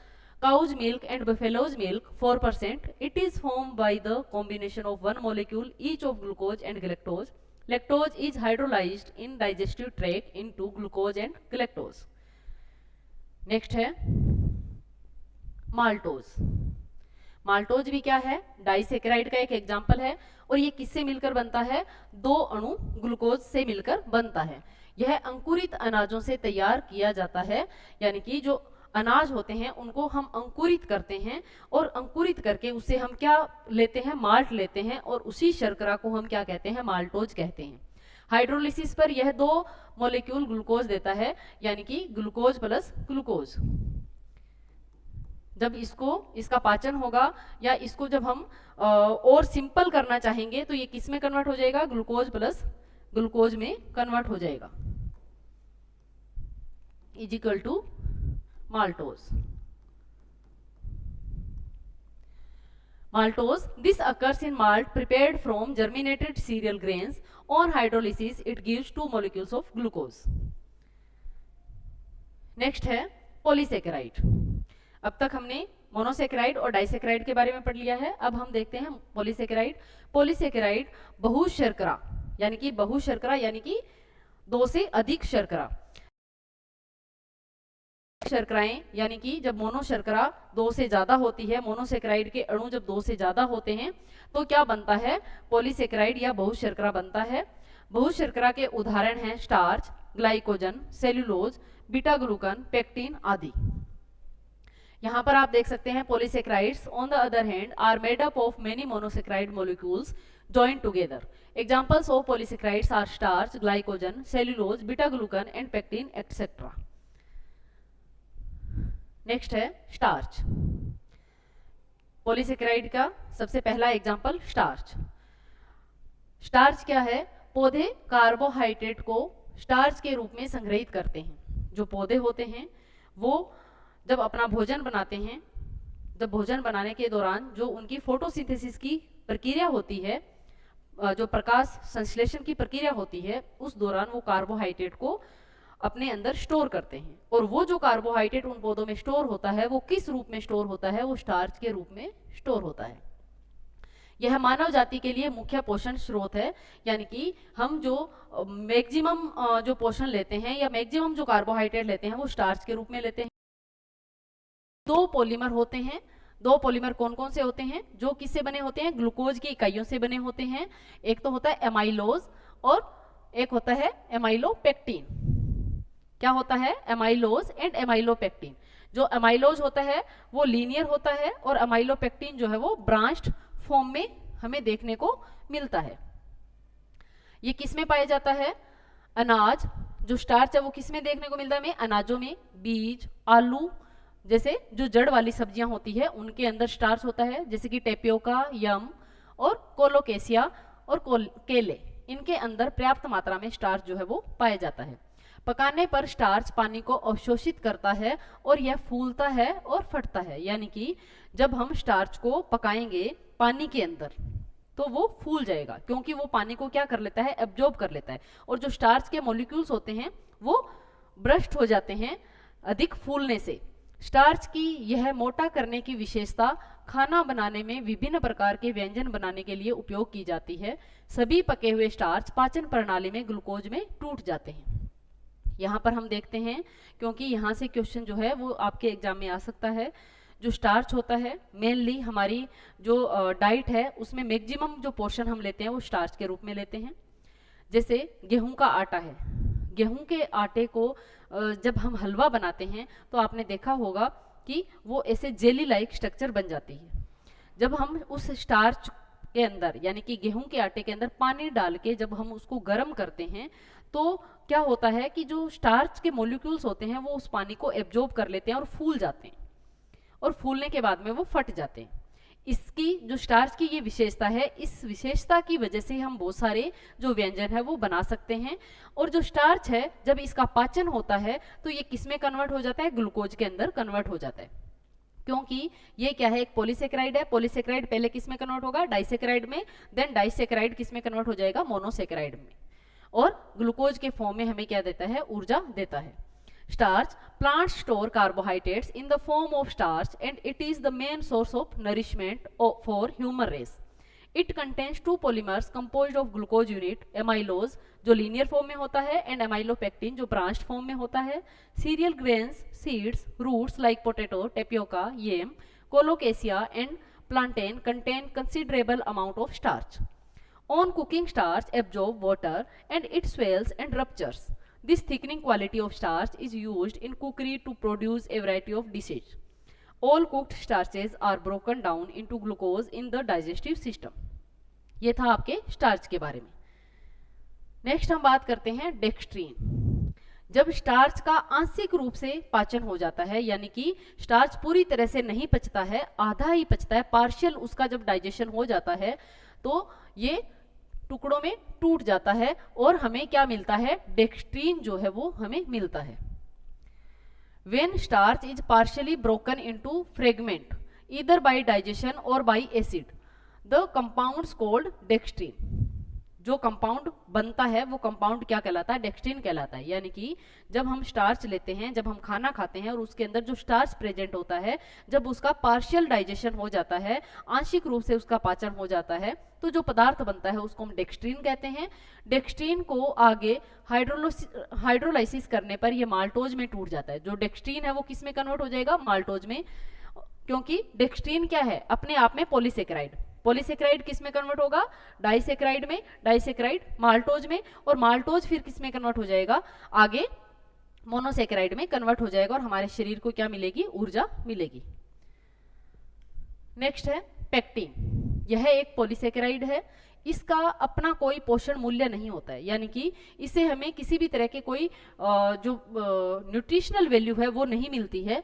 cow's milk and buffalo's milk 4%. It is formed by the combination of one molecule each of glucose and galactose. Lactose is hydrolyzed in digestive tract into glucose and galactose. Next है माल्टोज। माल्टोज भी क्या है, डाइसेकेराइड का एक एग्जाम्पल है, और ये किससे मिलकर बनता है, 2 अणु ग्लूकोज से मिलकर बनता है। यह अंकुरित अनाजों से तैयार किया जाता है, यानी कि जो अनाज होते हैं उनको हम अंकुरित करते हैं, और अंकुरित करके उससे हम क्या लेते हैं, माल्ट लेते हैं, और उसी शर्करा को हम क्या कहते हैं, माल्टोज कहते हैं। हाइड्रोलिसिस पर यह 2 मॉलिक्यूल ग्लूकोज देता है, यानी कि ग्लूकोज प्लस ग्लूकोज। जब इसका पाचन होगा या इसको जब हम और सिंपल करना चाहेंगे तो ये किस में कन्वर्ट हो जाएगा, ग्लूकोज प्लस ग्लूकोज में कन्वर्ट हो जाएगा, is equal to maltose. Maltose, this occurs in malt prepared from germinated cereal grains. On hydrolysis, it gives 2 molecules of glucose. Next है polysaccharide. अब तक हमने मोनोसेक्राइड और डाइसेक्राइड के बारे में पढ़ लिया है। अब हम देखते हैं पॉलीसेक्राइड। पॉलीसेक्राइड बहुशर्करा, यानी कि बहुशर्करा यानी कि 2 से अधिक शर्करा। शर्कराएं यानी कि जब मोनोशर्करा 2 से ज्यादा होती है, मोनोसेक्राइड के अणु जब 2 से ज्यादा होते हैं तो क्या बनता है, पॉलीसेक्राइड या बहुशर्करा बनता है। बहुशर्करा के उदाहरण हैं starch, glycogen, cellulose, beta glucan, pectin आदि। यहाँ पर आप देख सकते हैं polysaccharides on the other hand are made up of many monosaccharide molecules joined together. Examples of polysaccharides are starch, glycogen, cellulose, beta glucan and pectin, etc. Next है स्टार्च। पॉलीसेकेराइड का सबसे पहला एग्जांपल स्टार्च। स्टार्च क्या है? पौधे कार्बोहाइड्रेट को स्टार्च के रूप में संग्रहित करते हैं। जो पौधे होते हैं वो जब अपना भोजन बनाते हैं, जब भोजन बनाने के दौरान जो उनकी फोटोसिंथेसिस की प्रक्रिया होती है, जो प्रकाश संश्लेषण की प्रक्रिया होती है, उस दौरान वो कार्बोहाइड्रेट को अपने अंदर स्टोर करते हैं। और वो जो कार्बोहाइड्रेट उन पौधों में स्टोर होता है वो किस रूप में स्टोर होता है? वो स्टार्च के रूप में स्टोर होता है। यह मानव जाति के लिए मुख्य पोषण स्रोत है, यानी कि हम जो मैक्सिमम जो पोषण लेते हैं या मैक्सिमम जो कार्बोहाइड्रेट लेते हैं वो स्टार्च के रूप में लेते हैं। दो पॉलीमर होते हैं। दो पॉलीमर कौन कौन से होते हैं? जो किससे बने होते हैं? ग्लूकोज की इकाइयों से बने होते हैं। एक तो होता है एमाइलोज और एक होता है एमाइलोपेक्टिन। क्या होता है? Amylose and amylopectin. जो एमाइलोज होता है वो लीनियर होता है और एमाइलोपेक्टिन जो है वो ब्रांच्ड फॉर्म में हमें देखने को मिलता है। ये किस में पाया जाता है? अनाज, जो स्टार्च है वो किस में देखने को मिलता है? हमें अनाजों में, बीज, आलू जैसे जो जड़ वाली सब्जियां होती है उनके अंदर स्टार्च होता है, जैसे कि टेपियोका, यम और कोलोकेसिया और केले, इनके अंदर पर्याप्त मात्रा में स्टार्च जो है वो पाया जाता है। पकाने पर स्टार्च पानी को अवशोषित करता है और यह फूलता है और फटता है, यानी कि जब हम स्टार्च को पकाएंगे पानी के अंदर तो वो फूल जाएगा, क्योंकि वो पानी को क्या कर लेता है? एब्जॉर्ब कर लेता है। और जो स्टार्च के मॉलिक्यूल्स होते हैं वो ब्रस्ट हो जाते हैं अधिक फूलने से। स्टार्च की यह मोटा करने की विशेषता खाना बनाने में विभिन्न प्रकार के व्यंजन बनाने के लिए उपयोग की जाती है। सभी पके हुए स्टार्च पाचन प्रणाली में ग्लूकोज में टूट जाते हैं। यहाँ पर हम देखते हैं, क्योंकि यहाँ से क्वेश्चन जो है वो आपके एग्जाम में आ सकता है। जो स्टार्च होता है मेनली हमारी जो डाइट है उसमें मैक्सिमम जो पोर्शन हम लेते हैं वो स्टार्च के रूप में लेते हैं। जैसे गेहूं का आटा है, गेहूं के आटे को जब हम हलवा बनाते हैं तो आपने देखा होगा कि वो ऐसे जेली लाइक स्ट्रक्चर बन जाती है। जब हम उस स्टार्च के अंदर यानी कि गेहूं के आटे के अंदर पानी डाल के जब हम उसको गर्म करते हैं तो क्या होता है कि जो स्टार्च के मॉलिक्यूल्स होते हैं वो उस पानी को एब्जॉर्ब कर लेते हैं और फूल जाते हैं, और फूलने के बाद में वो फट जाते हैं। इसकी जो स्टार्च की ये विशेषता है, इस विशेषता की वजह से हम बहुत सारे जो व्यंजन है वो बना सकते हैं। और जो स्टार्च है जब इसका पाचन होता है तो ये किस में कन्वर्ट हो जाता है? ग्लूकोज के अंदर कन्वर्ट हो जाता है, क्योंकि ये क्या है? एक पॉलीसेकेराइड है। पॉलीसेकेराइड पहले किस में कन्वर्ट होगा? डाइसेकेराइड में। देन डाइसेकेराइड किस में कन्वर्ट हो जाएगा? मोनोसेकेराइड में। और ग्लूकोज के फॉर्म में हमें क्या देता है? ऊर्जा देता है। Starch, plants store carbohydrates in the form of starch and it is the main source of nourishment for human race. It contains two polymers composed of glucose unit, amylose जो linear form में होता है and amylopectin जो branched form में होता है. Cereal grains, seeds, roots like potato, tapioca, yam, colocasia and plantain contain considerable amount of starch. On cooking, starch absorbs water and it swells and ruptures. This thickening quality of starch is used in cookery to produce a variety of dishes. All cooked starches are broken down into glucose in the digestive system. ये था आपके स्टार्च के बारे में। नेक्स्ट हम बात करते हैं डेक्स्ट्रीन। जब स्टार्च का आंशिक रूप से पाचन हो जाता है, यानी कि स्टार्च पूरी तरह से नहीं पचता है, आधा ही पचता है, पार्शियल उसका जब डाइजेशन हो जाता है तो ये टुकड़ों में टूट जाता है और हमें क्या मिलता है? डेक्स्ट्रीन जो है वो हमें मिलता है। When starch is partially broken into fragment either by digestion or by acid, the compounds called dextrin. जो कंपाउंड बनता है वो कंपाउंड क्या कहलाता है? डेक्स्ट्रीन कहलाता है। यानी कि जब हम स्टार्च लेते हैं, जब हम खाना खाते हैं और उसके अंदर जो स्टार्च प्रेजेंट होता है, जब उसका पार्शियल डाइजेशन हो जाता है, आंशिक रूप से उसका पाचन हो जाता है, तो जो पदार्थ बनता है उसको हम डेक्स्ट्रीन कहते हैं। डेक्स्ट्रीन को आगे हाइड्रोलाइसिस करने पर ये माल्टोज में टूट जाता है। जो डेक्स्ट्रीन है वो किस में कन्वर्ट हो जाएगा? माल्टोज में, क्योंकि डेक्स्ट्रीन क्या है? अपने आप में पॉलीसेकेराइड। पॉलीसेकेराइड किस में कन्वर्ट होगा? डाइसेकेराइड में, डाइसेकेराइड माल्टोज में, और माल्टोज फिर किस में कन्वर्ट हो जाएगा? आगे मोनोसेकेराइड में कन्वर्ट हो जाएगा और हमारे शरीर को क्या मिलेगी? ऊर्जा मिलेगी। नेक्स्ट है पेक्टिन। यह एक पॉलीसेकेराइड है। इसका अपना कोई पोषण मूल्य नहीं होता है, यानी कि इसे हमें किसी भी तरह के कोई जो न्यूट्रिशनल वैल्यू है वो नहीं मिलती है।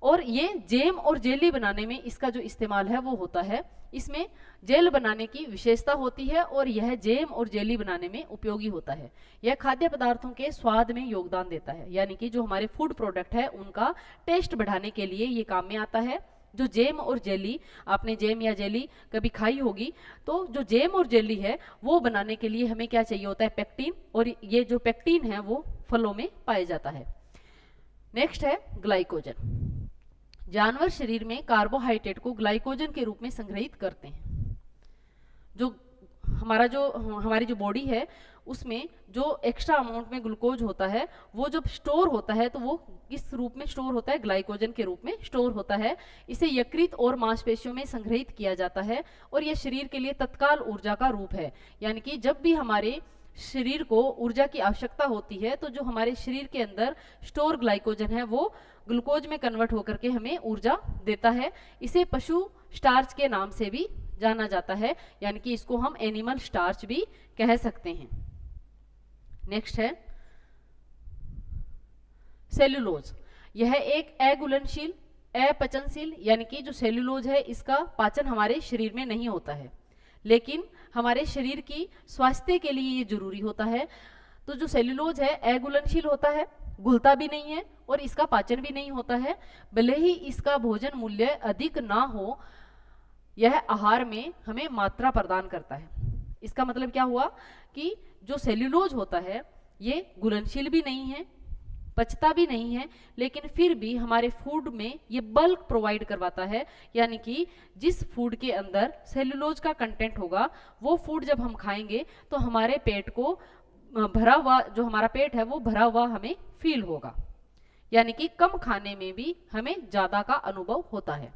और ये जेम और जेली बनाने में इसका जो इस्तेमाल है वो होता है। इसमें जेल बनाने की विशेषता होती है और यह जेम और जेली बनाने में उपयोगी होता है। यह खाद्य पदार्थों के स्वाद में योगदान देता है, यानी कि जो हमारे फूड प्रोडक्ट है उनका टेस्ट बढ़ाने के लिए ये काम में आता है। जो जेम और जेली, आपने जेम या जेली कभी खाई होगी, तो जो जेम और जेली है वो बनाने के लिए हमें क्या चाहिए होता है, पेक्टिन, और ये जो पेक्टिन है वो फलों में पाया जाता है। नेक्स्ट है ग्लाइकोजन। जानवर शरीर में कार्बोहाइड्रेट को ग्लाइकोजन के रूप में संग्रहित करते हैं। जो हमारी जो बॉडी है उसमें जो एक्स्ट्रा अमाउंट में ग्लूकोज होता है वो जब स्टोर होता है तो वो किस रूप में स्टोर होता है, ग्लाइकोजन के रूप में स्टोर होता है। इसे यकृत और मांसपेशियों में संग्रहित किया जाता है और यह शरीर के लिए तत्काल ऊर्जा का रूप है। यानी कि जब भी हमारे शरीर को ऊर्जा की आवश्यकता होती है तो जो हमारे शरीर के अंदर स्टोर ग्लाइकोजन है वो ग्लूकोज में कन्वर्ट होकर के हमें ऊर्जा देता है। इसे पशु स्टार्च के नाम से भी जाना जाता है, यानी कि इसको हम एनिमल स्टार्च भी कह सकते हैं। नेक्स्ट है सेल्यूलोज। यह एक अघुलनशील, अपचनशील, यानी कि जो सेल्यूलोज है इसका पाचन हमारे शरीर में नहीं होता है, लेकिन हमारे शरीर की स्वास्थ्य के लिए ये जरूरी होता है। तो जो सेल्यूलोज है अघुलनशील होता है, घुलता भी नहीं है और इसका पाचन भी नहीं होता है। भले ही इसका भोजन मूल्य अधिक ना हो, यह आहार में हमें मात्रा प्रदान करता है। इसका मतलब क्या हुआ कि जो सेल्यूलोज होता है ये घुलनशील भी नहीं है, पचता भी नहीं है, लेकिन फिर भी हमारे फूड में ये बल्क प्रोवाइड करवाता है। यानी कि जिस फूड के अंदर सेल्यूलोज का कंटेंट होगा वो फूड जब हम खाएंगे तो हमारे पेट को भरा हुआ, जो हमारा पेट है वो भरा हुआ हमें फील होगा, यानी कि कम खाने में भी हमें ज्यादा का अनुभव होता है।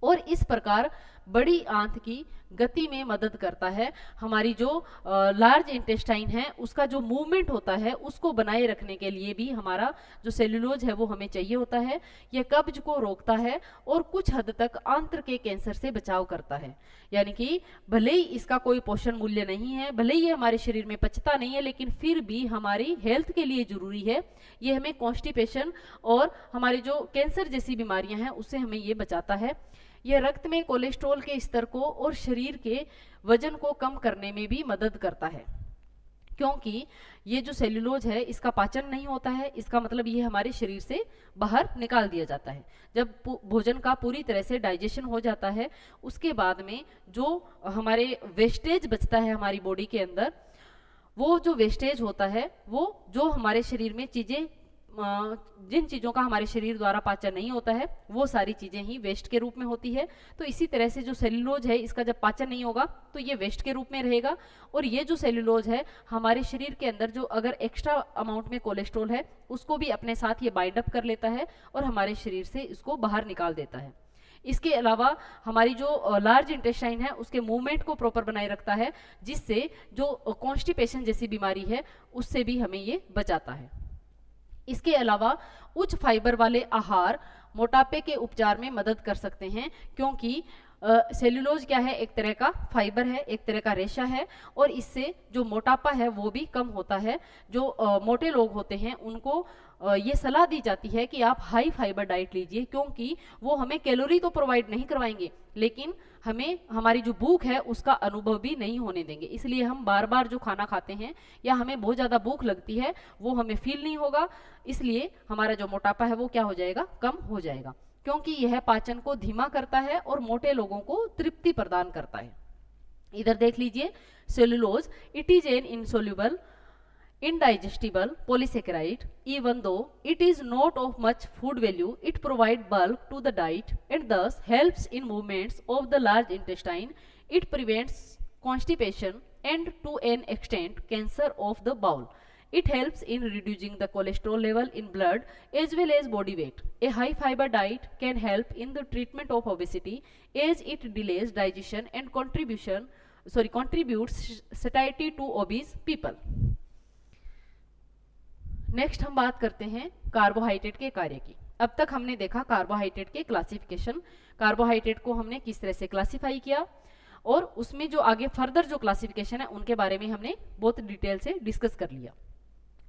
और इस प्रकार बड़ी आंत की गति में मदद करता है। हमारी जो लार्ज इंटेस्टाइन है उसका जो मूवमेंट होता है उसको बनाए रखने के लिए भी हमारा जो सेल्यूलोज है वो हमें चाहिए होता है। यह कब्ज को रोकता है और कुछ हद तक आंत्र के कैंसर से बचाव करता है। यानी कि भले ही इसका कोई पोषण मूल्य नहीं है, भले ही हमारे शरीर में पचता नहीं है, लेकिन फिर भी हमारी हेल्थ के लिए जरूरी है। ये हमें कॉन्स्टिपेशन और हमारी जो कैंसर जैसी बीमारियां हैं उससे हमें ये बचाता है। यह रक्त में कोलेस्ट्रॉल के स्तर को और शरीर के वजन को कम करने में भी मदद करता है, क्योंकि ये जो सेल्यूलोज है इसका पाचन नहीं होता है। इसका मतलब ये हमारे शरीर से बाहर निकाल दिया जाता है। जब भोजन का पूरी तरह से डाइजेशन हो जाता है उसके बाद में जो हमारे वेस्टेज बचता है हमारी बॉडी के अंदर, वो जो वेस्टेज होता है वो जो हमारे शरीर में चीजें, जिन चीजों का हमारे शरीर द्वारा पाचन नहीं होता है वो सारी चीजें ही वेस्ट के रूप में होती है। तो इसी तरह से जो सेल्यूलोज है इसका जब पाचन नहीं होगा तो ये वेस्ट के रूप में रहेगा। और ये जो सेल्यूलोज है हमारे शरीर के अंदर जो अगर एक्स्ट्रा अमाउंट में कोलेस्ट्रॉल है उसको भी अपने साथ ये बाइंड अप कर लेता है और हमारे शरीर से इसको बाहर निकाल देता है। इसके अलावा हमारी जो लार्ज इंटेस्टाइन है उसके मूवमेंट को प्रॉपर बनाए रखता है, जिससे जो कॉन्स्टिपेशन जैसी बीमारी है उससे भी हमें ये बचाता है। इसके अलावा उच्च फाइबर वाले आहार मोटापे के उपचार में मदद कर सकते हैं, क्योंकि सेल्यूलोज क्या है, एक तरह का फाइबर है, एक तरह का रेशा है, और इससे जो मोटापा है वो भी कम होता है। जो मोटे लोग होते हैं उनको ये सलाह दी जाती है कि आप हाई फाइबर डाइट लीजिए, क्योंकि वो हमें कैलोरी तो प्रोवाइड नहीं करवाएंगे लेकिन हमें हमारी जो भूख है उसका अनुभव भी नहीं होने देंगे। इसलिए हम बार बार जो खाना खाते हैं या हमें बहुत ज़्यादा भूख लगती है वो हमें फील नहीं होगा, इसलिए हमारा जो मोटापा है वो क्या हो जाएगा, कम हो जाएगा, क्योंकि यह पाचन को धीमा करता है और मोटे लोगों को तृप्ति प्रदान करता है। इधर देख लीजिए, cellulose it is an insoluble indigestible polysaccharide. Even though it is not of much food value, it provides bulk to the diet and thus helps in movements of the large intestine. It prevents constipation and to an extent cancer of the bowel. It helps in reducing the cholesterol level in blood as well as body weight. A high fiber diet can help in the treatment of obesity as it delays digestion and contributes satiety to obese people. Next हम बात करते हैं कार्बोहाइड्रेट के कार्य की। अब तक हमने देखा कार्बोहाइड्रेट के क्लासिफिकेशन, कार्बोहाइड्रेट को हमने किस तरह से क्लासिफाई किया और उसमें जो आगे फर्दर जो क्लासिफिकेशन है उनके बारे में हमने बहुत डिटेल से डिस्कस कर लिया।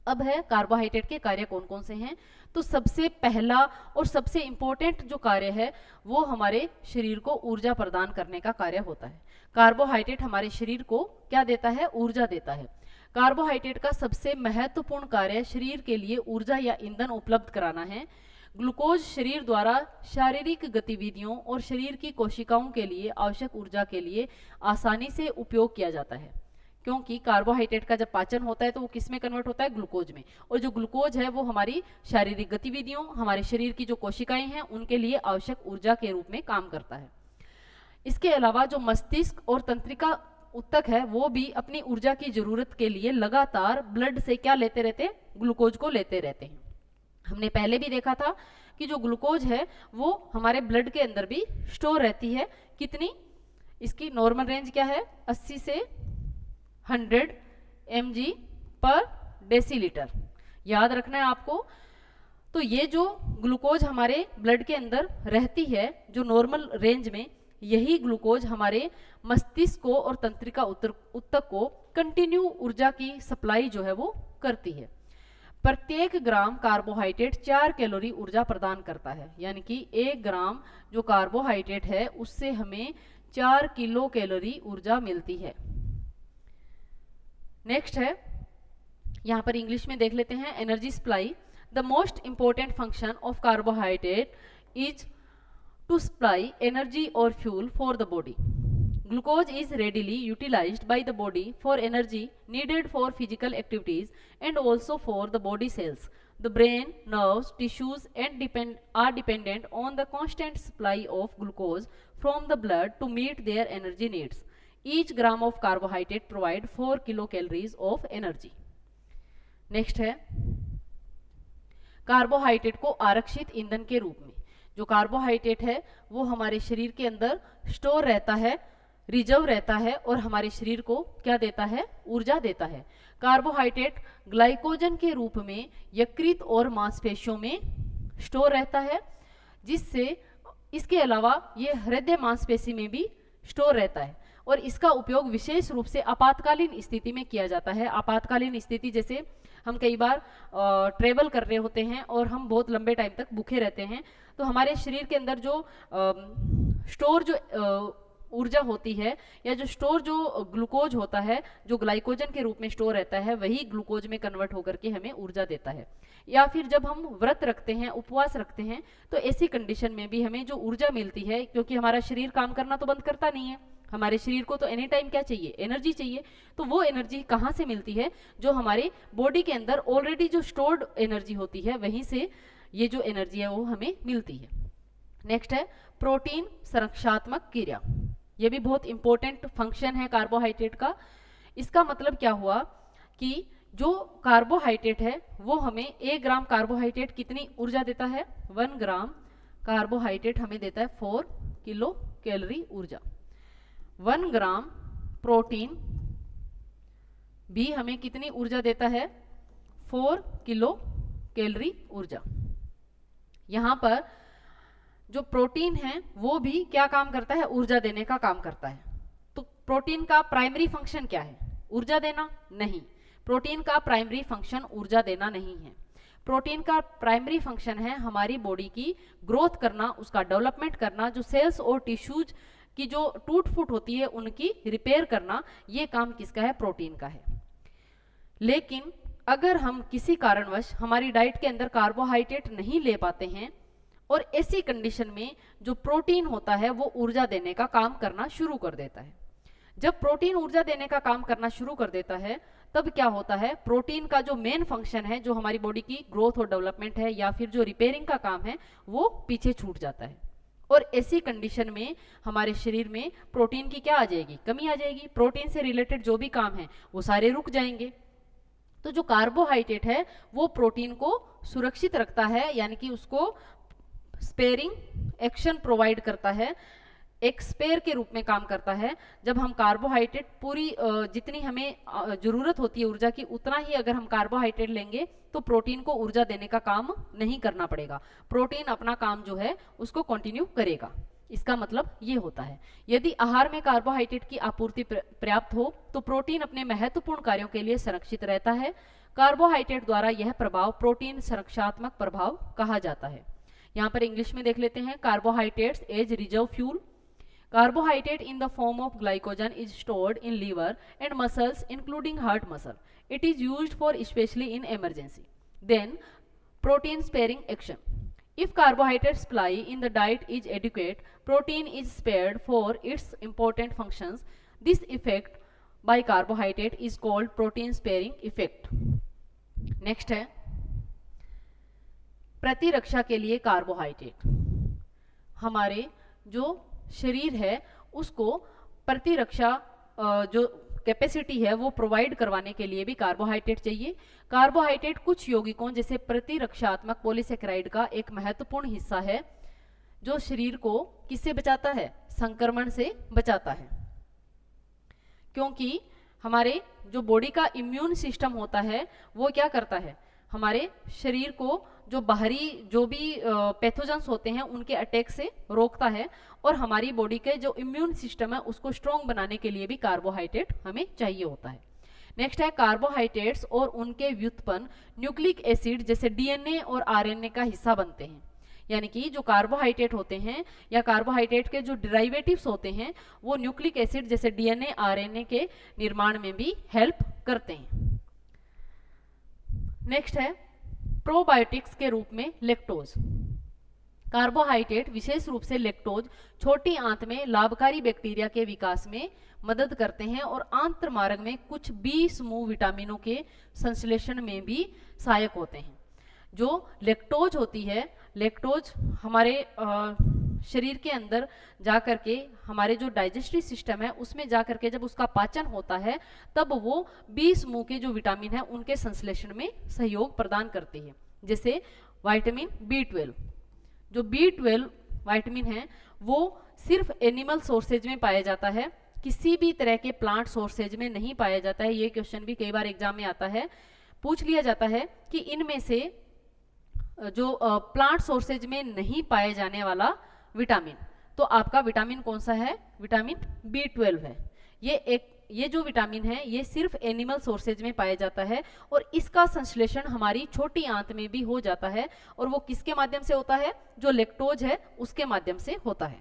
अब है कार्बोहाइड्रेट के कार्य कौन कौन से हैं। तो सबसे पहला और सबसे इंपॉर्टेंट जो कार्य है वो हमारे शरीर को ऊर्जा प्रदान करने का कार्य होता है। कार्बोहाइड्रेट हमारे शरीर को क्या देता है, ऊर्जा देता है। कार्बोहाइड्रेट का सबसे महत्वपूर्ण कार्य शरीर के लिए ऊर्जा या ईंधन उपलब्ध कराना है। ग्लूकोज शरीर द्वारा शारीरिक गतिविधियों और शरीर की कोशिकाओं के लिए आवश्यक ऊर्जा के लिए आसानी से उपयोग किया जाता है, क्योंकि कार्बोहाइड्रेट का जब पाचन होता है तो वो किस में कन्वर्ट होता है, ग्लूकोज में। और जो ग्लूकोज है वो हमारी शारीरिक गतिविधियों, हमारे शरीर की जो कोशिकाएं हैं उनके लिए आवश्यक ऊर्जा के रूप में काम करता है। इसके अलावा जो मस्तिष्क और तंत्रिका ऊतक है वो भी अपनी ऊर्जा की जरूरत के लिए लगातार ब्लड से क्या लेते रहते हैं, ग्लूकोज को लेते रहते हैं। हमने पहले भी देखा था कि जो ग्लूकोज है वो हमारे ब्लड के अंदर भी स्टोर रहती है। कितनी, इसकी नॉर्मल रेंज क्या है, 80 से 100 mg पर डेसीलीटर, याद रखना है आपको। तो ये जो ग्लूकोज हमारे ब्लड के अंदर रहती है जो नॉर्मल रेंज में, यही ग्लूकोज हमारे मस्तिष्क को और तंत्रिका ऊतक को कंटिन्यू ऊर्जा की सप्लाई जो है वो करती है। प्रत्येक ग्राम कार्बोहाइड्रेट 4 कैलोरी ऊर्जा प्रदान करता है, यानी कि 1 ग्राम जो कार्बोहाइड्रेट है उससे हमें 4 किलो कैलोरी ऊर्जा मिलती है। नेक्स्ट है, यहां पर इंग्लिश में देख लेते हैं, energy supply. The most important function of carbohydrate is to supply energy और fuel for the body. Glucose is readily utilized by the body for energy needed for physical activities and also for the body cells. The brain, nerves, tissues are dependent on the constant supply of glucose from the blood to meet their energy needs. Each gram of carbohydrate provide 4 kilocalories of energy. Next है, कार्बोहाइड्रेट को आरक्षित ईंधन के रूप में। जो कार्बोहाइड्रेट है वो हमारे शरीर के अंदर स्टोर रहता है, रिजर्व रहता है और हमारे शरीर को क्या देता है, ऊर्जा देता है। कार्बोहाइड्रेट ग्लाइकोजन के रूप में यकृत और मांसपेशियों में स्टोर रहता है, जिससे इसके अलावा ये हृदय मांसपेशी में भी स्टोर रहता है और इसका उपयोग विशेष रूप से आपातकालीन स्थिति में किया जाता है। आपातकालीन स्थिति जैसे हम कई बार ट्रेवल कर रहे होते हैं और हम बहुत लंबे टाइम तक भूखे रहते हैं, तो हमारे शरीर के अंदर जो स्टोर जो ऊर्जा होती है या जो स्टोर जो ग्लूकोज होता है जो ग्लाइकोजन के रूप में स्टोर रहता है, वही ग्लूकोज में कन्वर्ट होकर के हमें ऊर्जा देता है। या फिर जब हम व्रत रखते हैं, उपवास रखते हैं, तो ऐसी कंडीशन में भी हमें जो ऊर्जा मिलती है, क्योंकि हमारा शरीर काम करना तो बंद करता नहीं है, हमारे शरीर को तो एनी टाइम क्या चाहिए, एनर्जी चाहिए। तो वो एनर्जी कहाँ से मिलती है, जो हमारे बॉडी के अंदर ऑलरेडी जो स्टोर्ड एनर्जी होती है वहीं से ये जो एनर्जी है वो हमें मिलती है। नेक्स्ट है प्रोटीन संरक्षात्मक क्रिया। ये भी बहुत इंपॉर्टेंट फंक्शन है कार्बोहाइड्रेट का। इसका मतलब क्या हुआ कि जो कार्बोहाइड्रेट है वो हमें 1 ग्राम कार्बोहाइड्रेट कितनी ऊर्जा देता है, 1 ग्राम कार्बोहाइड्रेट हमें देता है 4 किलो कैलोरी ऊर्जा। 1 ग्राम प्रोटीन भी हमें कितनी ऊर्जा देता है, 4 किलो कैलोरी ऊर्जा। यहां पर जो प्रोटीन है वो भी क्या काम करता है, ऊर्जा देने का काम करता है। तो प्रोटीन का प्राइमरी फंक्शन क्या है, ऊर्जा देना? नहीं, प्रोटीन का प्राइमरी फंक्शन ऊर्जा देना नहीं है। प्रोटीन का प्राइमरी फंक्शन है हमारी बॉडी की ग्रोथ करना, उसका डेवलपमेंट करना, जो सेल्स और टिश्यूज की जो टूट फूट होती है उनकी रिपेयर करना, ये काम किसका है, प्रोटीन का है। लेकिन अगर हम किसी कारणवश हमारी डाइट के अंदर कार्बोहाइड्रेट नहीं ले पाते हैं और ऐसी कंडीशन में जो प्रोटीन होता है वो ऊर्जा देने का काम करना शुरू कर देता है। जब प्रोटीन ऊर्जा देने का काम करना शुरू कर देता है तब क्या होता है, प्रोटीन का जो मेन फंक्शन है, जो हमारी बॉडी की ग्रोथ और डेवलपमेंट है या फिर जो रिपेयरिंग का काम है, वो पीछे छूट जाता है। और ऐसी कंडीशन में हमारे शरीर में प्रोटीन की क्या आ जाएगी, कमी आ जाएगी। प्रोटीन से रिलेटेड जो भी काम है वो सारे रुक जाएंगे। तो जो कार्बोहाइड्रेट है वो प्रोटीन को सुरक्षित रखता है, यानी कि उसको स्पेयरिंग एक्शन प्रोवाइड करता है, एक स्पेयर के रूप में काम करता है। जब हम कार्बोहाइड्रेट पूरी जितनी हमें जरूरत होती है ऊर्जा की, उतना ही अगर हम कार्बोहाइड्रेट लेंगे तो प्रोटीन को ऊर्जा देने का काम नहीं करना पड़ेगा, प्रोटीन अपना काम जो है उसको कंटिन्यू करेगा। इसका मतलब ये होता है, यदि आहार में कार्बोहाइड्रेट की आपूर्ति पर्याप्त हो तो प्रोटीन अपने महत्वपूर्ण कार्यों के लिए संरक्षित रहता है। कार्बोहाइड्रेट द्वारा यह प्रभाव प्रोटीन संरक्षात्मक प्रभाव कहा जाता है। यहाँ पर इंग्लिश में देख लेते हैं, carbohydrates as reserve fuel. Carbohydrate in the form of glycogen is stored in liver and muscles including heart muscle. It is used for especially in emergency. Then protein sparing action. If carbohydrate supply in the diet is adequate, protein is spared for its important functions. This effect by carbohydrate is called protein sparing effect. Next है प्रतिरक्षा के लिए कार्बोहाइड्रेट। हमारे जो शरीर है उसको प्रतिरक्षा जो कैपेसिटी है वो प्रोवाइड करवाने के लिए भी कार्बोहाइड्रेट चाहिए। कार्बोहाइड्रेट कुछ यौगिकों जैसे प्रतिरक्षात्मक पॉलीसेकेराइड का एक महत्वपूर्ण हिस्सा है जो शरीर को किससे बचाता है, संक्रमण से बचाता है। क्योंकि हमारे जो बॉडी का इम्यून सिस्टम होता है वो क्या करता है, हमारे शरीर को जो बाहरी जो भी पैथोजेंस होते हैं उनके अटैक से रोकता है, और हमारी बॉडी के जो इम्यून सिस्टम है उसको स्ट्रॉन्ग बनाने के लिए भी कार्बोहाइड्रेट हमें चाहिए होता है। नेक्स्ट है कार्बोहाइड्रेट्स और उनके व्युत्पन्न न्यूक्लिक एसिड जैसे डीएनए और आरएनए का हिस्सा बनते हैं। यानी कि जो कार्बोहाइड्रेट होते हैं या कार्बोहाइड्रेट के जो डिराइवेटिव्स होते हैं वो न्यूक्लिक एसिड जैसे डीएनए आरएनए के निर्माण में भी हेल्प करते हैं। नेक्स्ट है प्रोबायोटिक्स के रूप में लैक्टोज। कार्बोहाइड्रेट विशेष रूप से लैक्टोज छोटी आंत में लाभकारी बैक्टीरिया के विकास में मदद करते हैं और आंत्रमार्ग में कुछ बी समूह विटामिनों के संश्लेषण में भी सहायक होते हैं। जो लैक्टोज होती है, लैक्टोज हमारे शरीर के अंदर जाकर के हमारे जो डाइजेस्टिव सिस्टम है उसमें जाकर के जब उसका पाचन होता है तब वो बी समूह के जो विटामिन है उनके संश्लेषण में सहयोग प्रदान करती है। जैसे विटामिन B12, जो B12 विटामिन है वो सिर्फ एनिमल सोर्सेज में पाया जाता है, किसी भी तरह के प्लांट सोर्सेज में नहीं पाया जाता है। ये क्वेश्चन भी कई बार एग्जाम में आता है, पूछ लिया जाता है कि इनमें से जो प्लांट सोर्सेज में नहीं पाए जाने वाला विटामिन, तो आपका विटामिन कौन सा है, विटामिन B12 है। ये जो विटामिन है ये सिर्फ एनिमल सोर्सेज में पाया जाता है और इसका संश्लेषण हमारी छोटी आंत में भी हो जाता है, और वो किसके माध्यम से होता है, जो लैक्टोज है उसके माध्यम से होता है।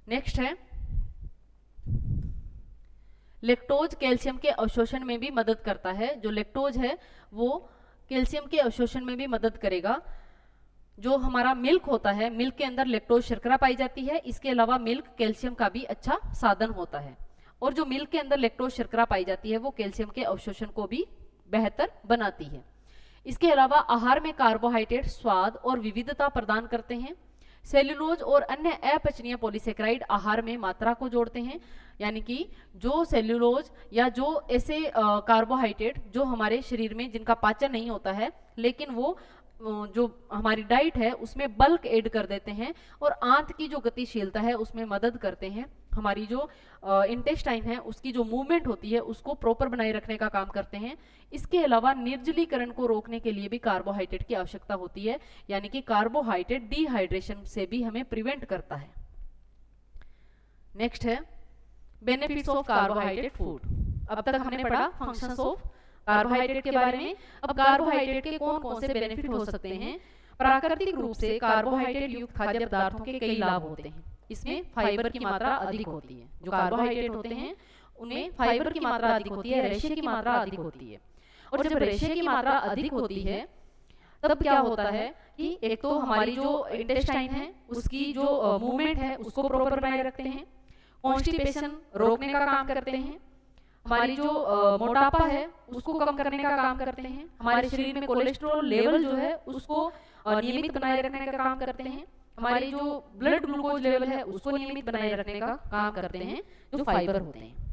नेक्स्ट है लैक्टोज कैल्शियम के अवशोषण में भी मदद करता है। जो लैक्टोज है वो कैल्शियम के अवशोषण में भी मदद करेगा। जो हमारा मिल्क होता है, मिल्क के अंदर लैक्टोज शर्करा पाई जाती है, इसके अलावा मिल्क कैल्शियम का भी अच्छा साधन होता है, और जो मिल्क के अंदर लैक्टोज शर्करा पाई जाती है वो कैल्शियम के अवशोषण को भी बेहतर बनाती है। इसके अलावा आहार में कार्बोहाइड्रेट स्वाद और विविधता प्रदान करते हैं। सेल्यूलोज और अन्य अपचनीय पॉलीसेकेराइड आहार में मात्रा को जोड़ते हैं, यानी कि जो सेल्यूलोज या जो ऐसे कार्बोहाइड्रेट जो हमारे शरीर में जिनका पाचन नहीं होता है लेकिन वो जो हमारी डाइट है उसमें बल्क ऐड कर देते हैं और आंत की जो गतिशीलता है उसमें मदद करते हैं। हमारी जो इंटेस्टाइन है उसकी जो मूवमेंट होती है उसको प्रॉपर बनाए रखने का काम करते हैं। इसके अलावा निर्जलीकरण को रोकने के लिए भी कार्बोहाइड्रेट की आवश्यकता होती है, यानी कि कार्बोहाइड्रेट डिहाइड्रेशन से भी हमें प्रिवेंट करता है। नेक्स्ट है बेनिफिट्स ऑफ कार्बोहाइड्रेट फूड। अब तक हमने पढ़ा फंक्शंस ऑफ कार्बोहाइड्रेट के बारे में। अब कार्बोहाइड्रेट के कौन कौन से बेनिफिट हो सकते हैं। प्राकृतिक रूप से कार्बोहाइड्रेट युक्त खाद्य पदार्थों के कई लाभ होते हैं। इसमें फाइबर की मात्रा अधिक होती है। जो कार्बोहाइड्रेट होते हैं उनमें फाइबर की मात्रा अधिक होती है, रेशे की मात्रा अधिक होती है। और जब रेशे की मात्रा अधिक होती है तब क्या होता है कि एक तो हमारी जो इंटेस्टाइन है उसकी जो मूवमेंट है उसको प्रॉपर बनाए रखते हैं, कॉन्स्टिपेशन रोकने का काम करते हैं, हमारी जो मोटापा है उसको कम करने का काम करते हैं, हमारे शरीर में कोलेस्ट्रॉल लेवल जो है उसको नियमित बनाए रखने का काम करते हैं, हमारी जो ब्लड ग्लूकोज लेवल है उसको नियमित बनाए रखने का काम करते हैं जो फाइबर होते हैं।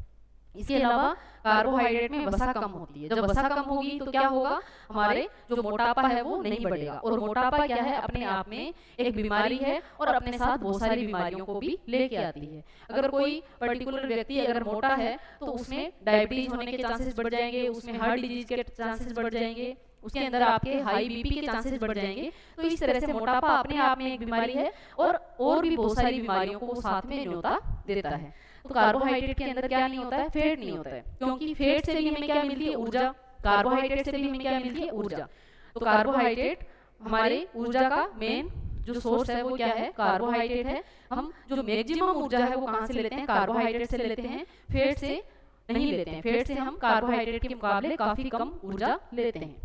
इसके अलावा कार्बोहाइड्रेट में वसा कम होती है। जब वसा कम होगी तो क्या होगा, हमारे जो मोटापा है वो नहीं बढ़ेगा। और मोटापा क्या है, अपने आप में एक बीमारी है और अपने साथ बहुत सारी बीमारियों को भी लेके आती है। अगर कोई पर्टिकुलर व्यक्ति अगर मोटा है तो उसमें डायबिटीज होने के चांसेस बढ़ जाएंगे, उसमें हार्ट डिजीज के चांसेस बढ़ जाएंगे, उसके अंदर आपके हाई बीपी के चांसेस बढ़ जाएंगे। तो इस तरह से मोटापा अपने आप में एक बीमारी है और भी बहुत सारी बीमारियों को वो साथ में न्योता देता है। तो कार्बोहाइड्रेट के अंदर क्या नहीं होता है, फैट नहीं होता है, क्योंकि फैट से भी हमें क्या मिलती है, ऊर्जा। कार्बोहाइड्रेट से भी हमें क्या मिलती है, ऊर्जा। तो कार्बोहाइड्रेट हमारे ऊर्जा का मेन जो सोर्स है वो क्या है, कार्बोहाइड्रेट है। हम जो मैक्सिमम ऊर्जा है वो कहाँ से लेते हैं, कार्बोहाइड्रेट से लेते हैं, फैट से नहीं लेते हैं। फैट से हम कार्बोहाइड्रेट के मुकाबले काफी कम ऊर्जा लेते हैं।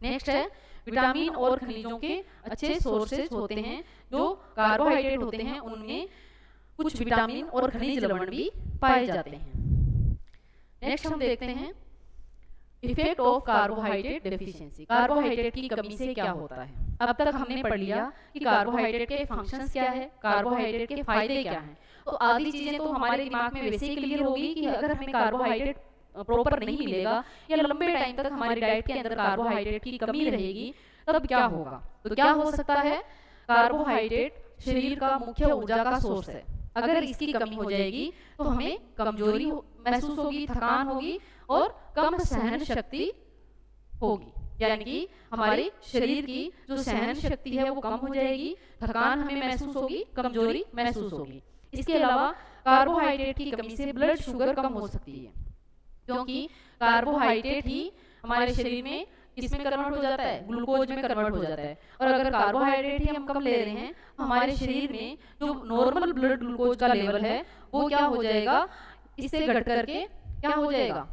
नेक्स्ट है विटामिन और खनिजों के अच्छे सोर्सेज होते हैं। जो कार्बोहाइड्रेट होते हैं उनमें कुछ विटामिन और खनिज लवण भी पाए जाते हैं। नेक्स्ट हम देखते हैं effect of carbohydrate deficiency. Carbohydrate की कमी से क्या होता है। अब तक हमने पढ़ लिया कि कार्बोहाइड्रेट के फंक्शंस क्या है, कार्बोहाइड्रेट के फायदे क्या हैं। तो आधी चीजें तो हमारे दिमाग में वैसे ही क्लियर होगी कि अगर हमें कार्बोहाइड्रेट प्रॉपर नहीं मिलेगा या लंबे टाइम तक हमारी डाइट के अंदर कार्बोहाइड्रेट की कमी रहेगी तब क्या होगा। तो क्या हो सकता है, कार्बोहाइड्रेट शरीर का मुख्य ऊर्जा का सोर्स है। अगर इसकी कमी हो जाएगी तो हमें कमजोरी महसूस होगी, थकान होगी और कम सहन शक्ति होगी। यानी कि हमारे शरीर की जो सहन शक्ति है वो कम हो जाएगी, थकान हमें महसूस होगी, कमजोरी महसूस होगी। इसके अलावा कार्बोहाइड्रेट की कमी से ब्लड शुगर कम हो सकती है, क्योंकि कार्बोहाइड्रेट ही हमारे शरीर में किसमें कन्वर्ट हो जाता है, ग्लूकोज में कन्वर्ट हो जाता है। और अगर कार्बोहाइड्रेट ही हम कम ले रहे हैं हमारे शरीर में जो नॉर्मल ब्लड ग्लूकोज का लेवल है वो क्या हो जाएगा, इससे घट करके क्या हो जाएगा,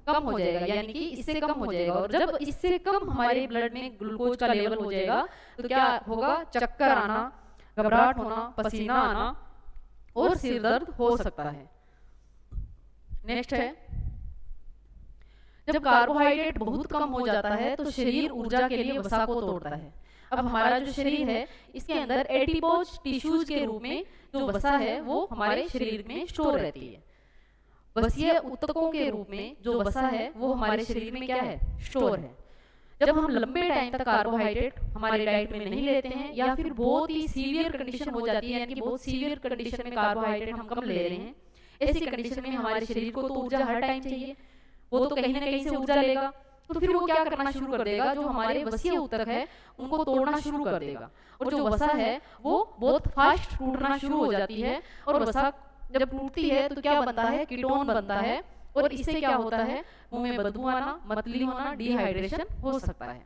कम हो जाएगा। यानी कि इससे कम हो जाएगा। और जब इससे कम हमारे ब्लड में ग्लूकोज का लेवल हो जाएगा तो क्या होगा, चक्कर आना, घबराहट होना, पसीना आना और सिर दर्द हो सकता है। नेक्स्ट है जब कार्बोहाइड्रेट बहुत कम हो जाता है तो शरीर ऊर्जा के लिए वसा को तोड़ता है। अब हमारा जो शरीर है इसके अंदर एडिपोज टिश्यूज के रूप में जो वसा है वो हमारे शरीर में स्टोर रहती है। वसीय ऊतकों के रूप में जो वसा है वो हमारे शरीर में क्या है, स्टोर है। जब हम लंबे टाइम तक कार्बोहाइड्रेट हमारी डाइट में नहीं लेते हैं या फिर बहुत ही सीवियर कंडीशन हो जाती है, यानी कि बहुत सीवियर कंडीशन में कार्बोहाइड्रेट हम कम ले रहे हैं, ऐसी कंडीशन में हमारे शरीर को तो ऊर्जा हर टाइम चाहिए, वो तो कहीं ना कहीं से ऊर्जा लेगा। तो फिर वो क्या करना शुरू कर देगा, जो हमारे वसीय ऊतक है उनको तोड़ना शुरू कर देगा और जो वसा है वो बहुत फास्ट टूटना शुरू हो जाती है। और वसा जब टूटती है तो क्या बनता है, कीटोन बनता है और इससे क्या होता है, मुंह में बदबू आना, मतली होना, डिहाइड्रेशन हो सकता है।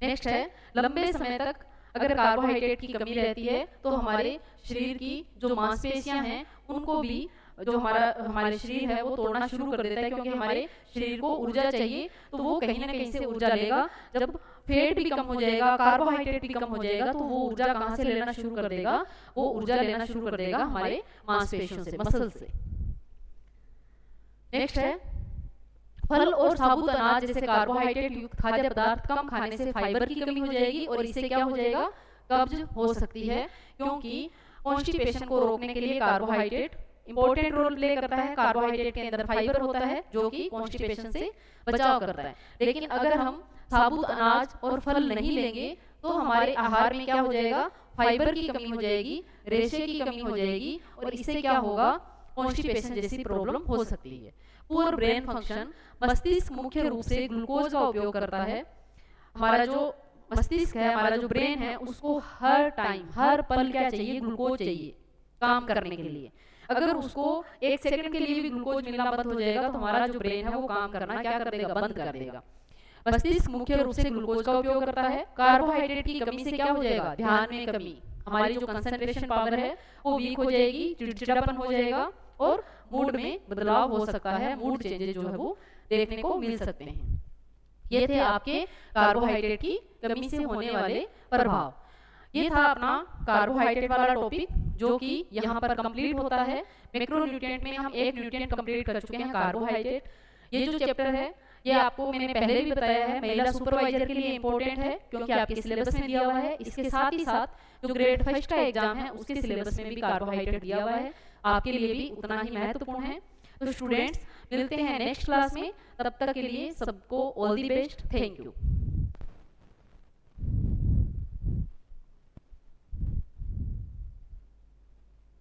नेक्स्ट है लंबे समय तक अगर कार्बोहाइड्रेट की कमी रहती है तो हमारे शरीर की जो मांसपेशियां हैं उनको भी जो हमारे शरीर है वो तोड़ना शुरू कर देता है, क्योंकि हमारे शरीर को ऊर्जा चाहिए तो वो कहीं ना कहीं से ऊर्जा लेगा। जब फैट भी कम हो जाएगा, कार्बोहाइड्रेट भी कम हो जाएगा तो वो ऊर्जा कहाँ से लेना शुरू कर देगा, वो ऊर्जा लेना शुरू कर देगा हमारे मांसपेशियों से, मसल से। नेक्स्ट है फल और साबुत अनाज जैसे कार्बोहाइड्रेट युक्त खाद्य पदार्थ कम खाने से फाइबर की कमी हो जाएगी और इससे क्या हो जाएगा, कब्ज हो सकती है। क्योंकि कॉन्स्टिपेशन को रोकने के लिए कार्बोहाइड्रेट इंपॉर्टेंट रोल प्ले करता है। कार्बोहाइड्रेट के अंदर फाइबर होता है जो कि कॉन्स्टिपेशन से बचाव करता है। लेकिन अगर हम साबुत अनाज और फल नहीं लेंगे तो हमारे आहार में क्या हो जाएगा, फाइबर की कमी हो जाएगी, रेशे की कमी हो जाएगी और इससे क्या होगा, कॉन्स्टिपेशन जैसी प्रॉब्लम हो सकती है। पुअर ब्रेन फंक्शन, मस्तिष्क मुख्य रूप से ग्लूकोज का उपयोग करता है। हमारा जो मस्तिष्क है, हमारा जो ब्रेन है, उसको हर टाइम हर पल क्या चाहिए, ग्लूकोज चाहिए काम करने के लिए। अगर उसको एक सेकंड के लिए भी ग्लूकोज मिलना बंद हो जाएगा तो हमारा जो ब्रेन है वो काम करना क्या कर देगा, बंद कर देगा। मस्तिष्क मुख्य रूप से ग्लूकोज का उपयोग करता है। कार्बोहाइड्रेट की कमी से क्या हो जाएगा, ध्यान में कमी, हमारी जो कंसंट्रेशन पावर है वो वीक हो जाएगी, चिड़चिड़ापन हो जाएगा और मूड में बदलाव हो सकता है, मूड चेंजेस जो है वो देखने को मिल सकते हैं। ये थे आपके कार्बोहाइड्रेट की कमी से होने वाले प्रभाव। ये था अपना कार्बोहाइड्रेट वाला टॉपिक जो कि यहाँ पर कंप्लीट होता है। मैक्रोन्यूट्रिएंट में हम एक न्यूट्रिएंट कंप्लीट कर चुके हैं, कार्बोहाइड्रेट। ये जो चैप्टर है ये आपको मैंने पहले भी बताया है, महिला सुपरवाइजर के लिए इंपॉर्टेंट है क्योंकि आपके सिलेबस में दिया हुआ है। इसके साथ ही साथ जो ग्रेड फर्स्ट का एग्जाम है उसके सिलेबस में भी कार्बोहाइड्रेट दिया हुआ है, आपके लिए भी उतना ही महत्वपूर्ण है। तो स्टूडेंट्स मिलते हैं नेक्स्ट क्लास में, तब तक के लिए सबको all the best, thank you.